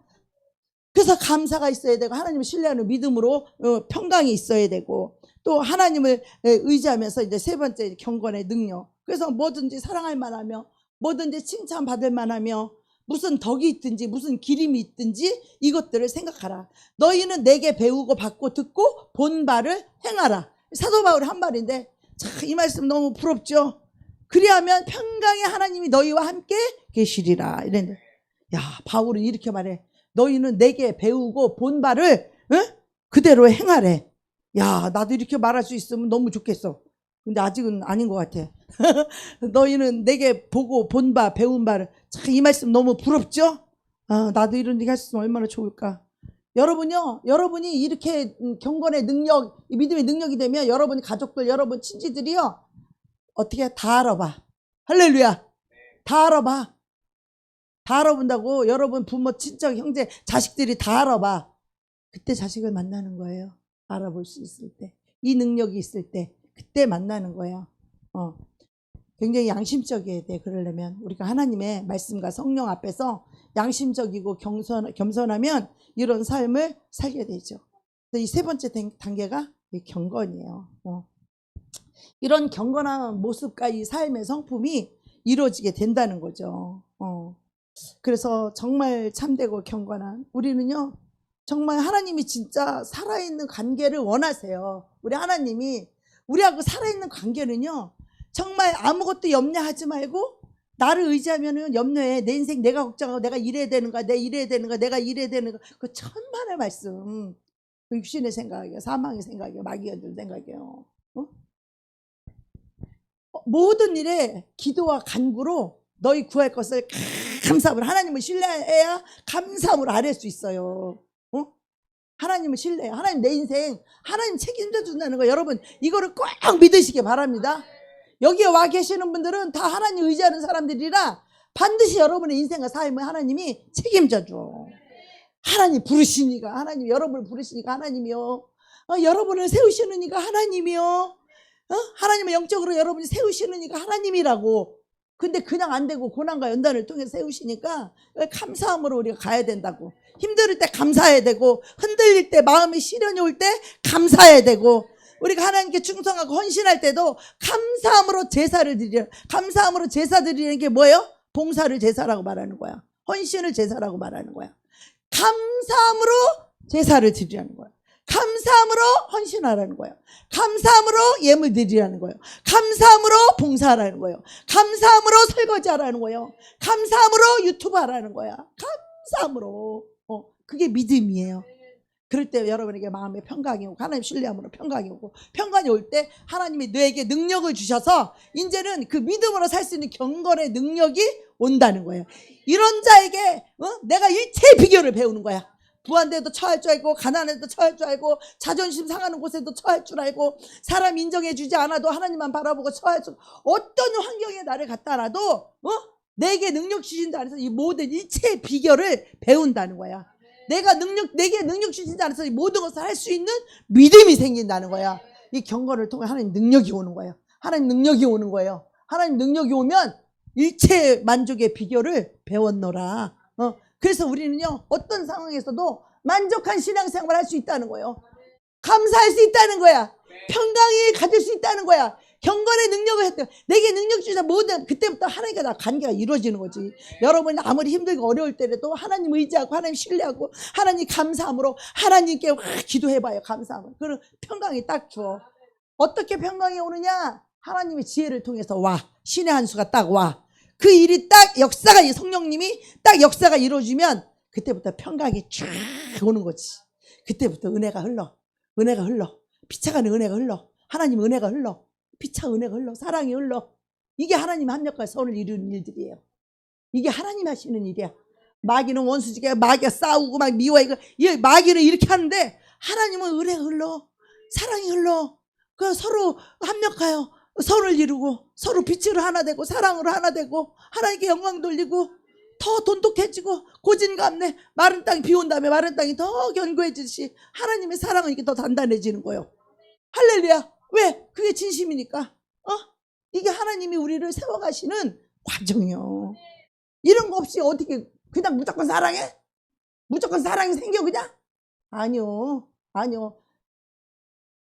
그래서 감사가 있어야 되고, 하나님을 신뢰하는 믿음으로 평강이 있어야 되고, 또 하나님을 의지하면서 이제 세 번째 경건의 능력. 그래서 뭐든지 사랑할 만하며, 뭐든지 칭찬받을 만하며, 무슨 덕이 있든지 무슨 기림이 있든지 이것들을 생각하라. 너희는 내게 배우고 받고 듣고 본 바를 행하라. 사도 바울의 한 말인데, 참 이 말씀 너무 부럽죠. 그리하면 평강의 하나님이 너희와 함께 계시리라 이랬는데, 야, 바울은 이렇게 말해. 너희는 내게 배우고 본 바를 그대로 행하래. 야, 나도 이렇게 말할 수 있으면 너무 좋겠어. 근데 아직은 아닌 것 같아. 너희는 내게 보고 본 바 배운 바를. 참 이 말씀 너무 부럽죠. 나도 이런 얘기 할 수 있으면 얼마나 좋을까. 여러분요, 여러분이 이렇게 경건의 능력, 믿음의 능력이 되면 여러분 가족들, 여러분 친지들이요, 어떻게 다 알아봐. 할렐루야. 다 알아봐. 다 알아본다고. 여러분 부모, 친척, 형제, 자식들이 다 알아봐. 그때 자식을 만나는 거예요. 알아볼 수 있을 때, 이 능력이 있을 때, 그때 만나는 거예요. 굉장히 양심적이어야 돼. 그러려면 우리가 하나님의 말씀과 성령 앞에서 양심적이고 겸손하면 이런 삶을 살게 되죠. 이 세 번째 단계가 경건이에요. 이런 경건한 모습과 이 삶의 성품이 이루어지게 된다는 거죠. 그래서 정말 참되고 경건한, 우리는요, 정말 하나님이 진짜 살아있는 관계를 원하세요. 우리 하나님이 우리하고 살아있는 관계는요, 정말 아무것도 염려하지 말고 나를 의지하면은 염려해. 내 인생 내가 걱정하고 내가 이래야 되는가, 내가 이래야 되는가, 내가 이래야 되는가. 그 천만의 말씀. 그 육신의 생각이에요. 사망의 생각이에요. 마귀가 들 생각이에요. 모든 일에 기도와 간구로 너희 구할 것을 감사함으로, 하나님을 신뢰해야 감사함으로 아뢰 수 있어요. 하나님을 신뢰해요. 하나님 내 인생 하나님 책임져 준다는 거, 여러분 이거를 꼭 믿으시기 바랍니다. 여기에 와 계시는 분들은 다 하나님 의지하는 사람들이라 반드시 여러분의 인생과 삶을 하나님이 책임져 줘. 하나님 부르시니까, 하나님 여러분을 부르시니까 하나님이요. 여러분을 세우시니까 하나님이요. 하나님은 영적으로 여러분이 세우시니까 하나님이라고. 근데 그냥 안 되고 고난과 연단을 통해서 세우시니까 감사함으로 우리가 가야 된다고. 힘들 때 감사해야 되고, 흔들릴 때, 마음에 시련이 올 때 감사해야 되고, 우리가 하나님께 충성하고 헌신할 때도 감사함으로 제사를 드리려. 감사함으로 제사 드리는 게 뭐예요? 봉사를 제사라고 말하는 거야. 헌신을 제사라고 말하는 거야. 감사함으로 제사를 드리라는 거야. 감사함으로 헌신하라는 거예요. 감사함으로 예물 드리라는 거예요. 감사함으로 봉사하라는 거예요. 감사함으로 설거지하라는 거예요. 감사함으로 유튜브 하라는 거야. 감사함으로. 그게 믿음이에요. 그럴 때 여러분에게 마음의 평강이 오고, 하나님 신뢰함으로 평강이 오고, 평강이 올 때 하나님이 너에게 능력을 주셔서 이제는 그 믿음으로 살 수 있는 경건의 능력이 온다는 거예요. 이런 자에게 내가 일체의 비결을 배우는 거야. 부한데도 처할 줄 알고, 가난해도 처할 줄 알고, 자존심 상하는 곳에도 처할 줄 알고, 사람 인정해 주지 않아도 하나님만 바라보고 처할 줄, 어떤 환경에 나를 갖다 놔도 내게 능력 주신 자 안에서 이 모든 일체의 비결을 배운다는 거야. 내게 능력 주신 자 안에서 이 모든 것을 할 수 있는 믿음이 생긴다는 거야. 이 경건을 통해 하나님 능력이 오는 거예요. 하나님 능력이 오는 거예요. 하나님 능력이 오면 일체 만족의 비결을 배웠노라. 그래서 우리는요, 어떤 상황에서도 만족한 신앙생활을 할 수 있다는 거예요. 감사할 수 있다는 거야. 평강을 가질 수 있다는 거야. 경건의 능력을 했대요. 내게 능력 주자 모든, 그때부터 하나님과 나 관계가 이루어지는 거지. 여러분이 아무리 힘들고 어려울 때라도 하나님 의지하고, 하나님 신뢰하고, 하나님 감사함으로 하나님께 기도해봐요. 감사함으로. 그럼 평강이 딱 줘. 어떻게 평강이 오느냐? 하나님의 지혜를 통해서 와. 신의 한 수가 딱 와. 그 일이 딱 역사가, 성령님이 딱 역사가 이루어지면 그때부터 평강이 쫙 오는 거지. 그때부터 은혜가 흘러. 은혜가 흘러. 피차가는 은혜가 흘러. 하나님 은혜가 흘러. 피차 은혜가 흘러. 사랑이 흘러. 이게 하나님 합력과 선을 이루는 일들이에요. 이게 하나님 하시는 일이야. 마귀는 원수지게, 마귀가 싸우고 막 미워해. 마귀는 이렇게 하는데 하나님은 은혜가 흘러. 사랑이 흘러. 그 서로 합력하여 선을 이루고 서로 빛으로 하나 되고 사랑으로 하나 되고 하나님께 영광 돌리고 더 돈독해지고 고진감래 마른 땅이 비 온 다음에 마른 땅이 더 견고해지듯이 하나님의 사랑은 이게 더 단단해지는 거예요. 할렐루야. 왜? 그게 진심이니까. 이게 하나님이 우리를 세워가시는 과정이요. 이런 거 없이 어떻게 그냥 무조건 사랑해? 무조건 사랑이 생겨 그냥? 아니요.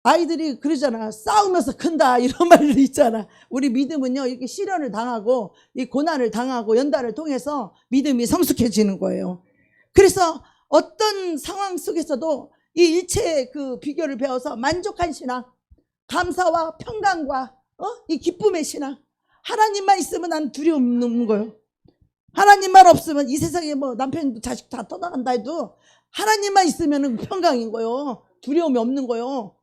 아이들이 그러잖아. 싸우면서 큰다 이런 말도 있잖아. 우리 믿음은요 이렇게 시련을 당하고 이 고난을 당하고 연단을 통해서 믿음이 성숙해지는 거예요. 그래서 어떤 상황 속에서도 이 일체의 그 비결을 배워서 만족한 신앙, 감사와 평강과 이 기쁨의 신앙, 하나님만 있으면 난 두려움 없는 거예요. 하나님만 없으면 이 세상에 뭐 남편 자식 다 떠나간다 해도 하나님만 있으면 평강인 거예요. 두려움이 없는 거예요.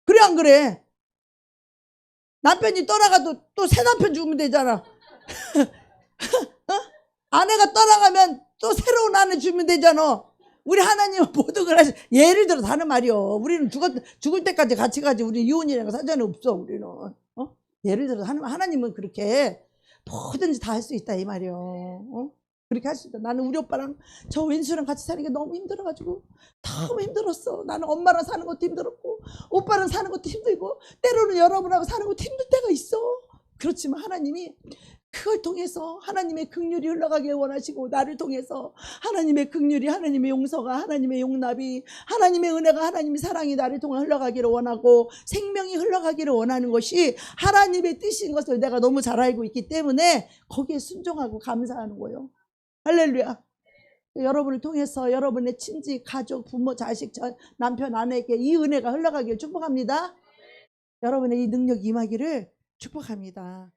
그래 안 그래? 남편이 떠나가도 또 새 남편 주면 되잖아. 아내가 떠나가면 또 새로운 아내 주면 되잖아. 우리 하나님은 모든 걸 하시. 예를 들어서 하는 말이요. 우리는 죽을 때까지 같이 가지. 우리 이혼이라는 거 사전에 없어. 우리는. 예를 들어서 하나님은 그렇게 뭐든지 다 할 수 있다 이 말이요. 그렇게 할 수 있다. 나는 우리 오빠랑 저 왼수랑 같이 사는 게 너무 힘들어가지고 너무 힘들었어. 나는 엄마랑 사는 것도 힘들었고 오빠랑 사는 것도 힘들고 때로는 여러분하고 사는 것도 힘들 때가 있어. 그렇지만 하나님이 그걸 통해서 하나님의 긍휼이 흘러가길 원하시고 나를 통해서 하나님의 긍휼이 하나님의 용서가 하나님의 용납이 하나님의 은혜가 하나님의 사랑이 나를 통해 흘러가기를 원하고 생명이 흘러가기를 원하는 것이 하나님의 뜻인 것을 내가 너무 잘 알고 있기 때문에 거기에 순종하고 감사하는 거예요. 할렐루야. 여러분을 통해서 여러분의 친지, 가족, 부모, 자식, 남편, 아내에게 이 은혜가 흘러가기를 축복합니다. 여러분의 이 능력이 임하기를 축복합니다.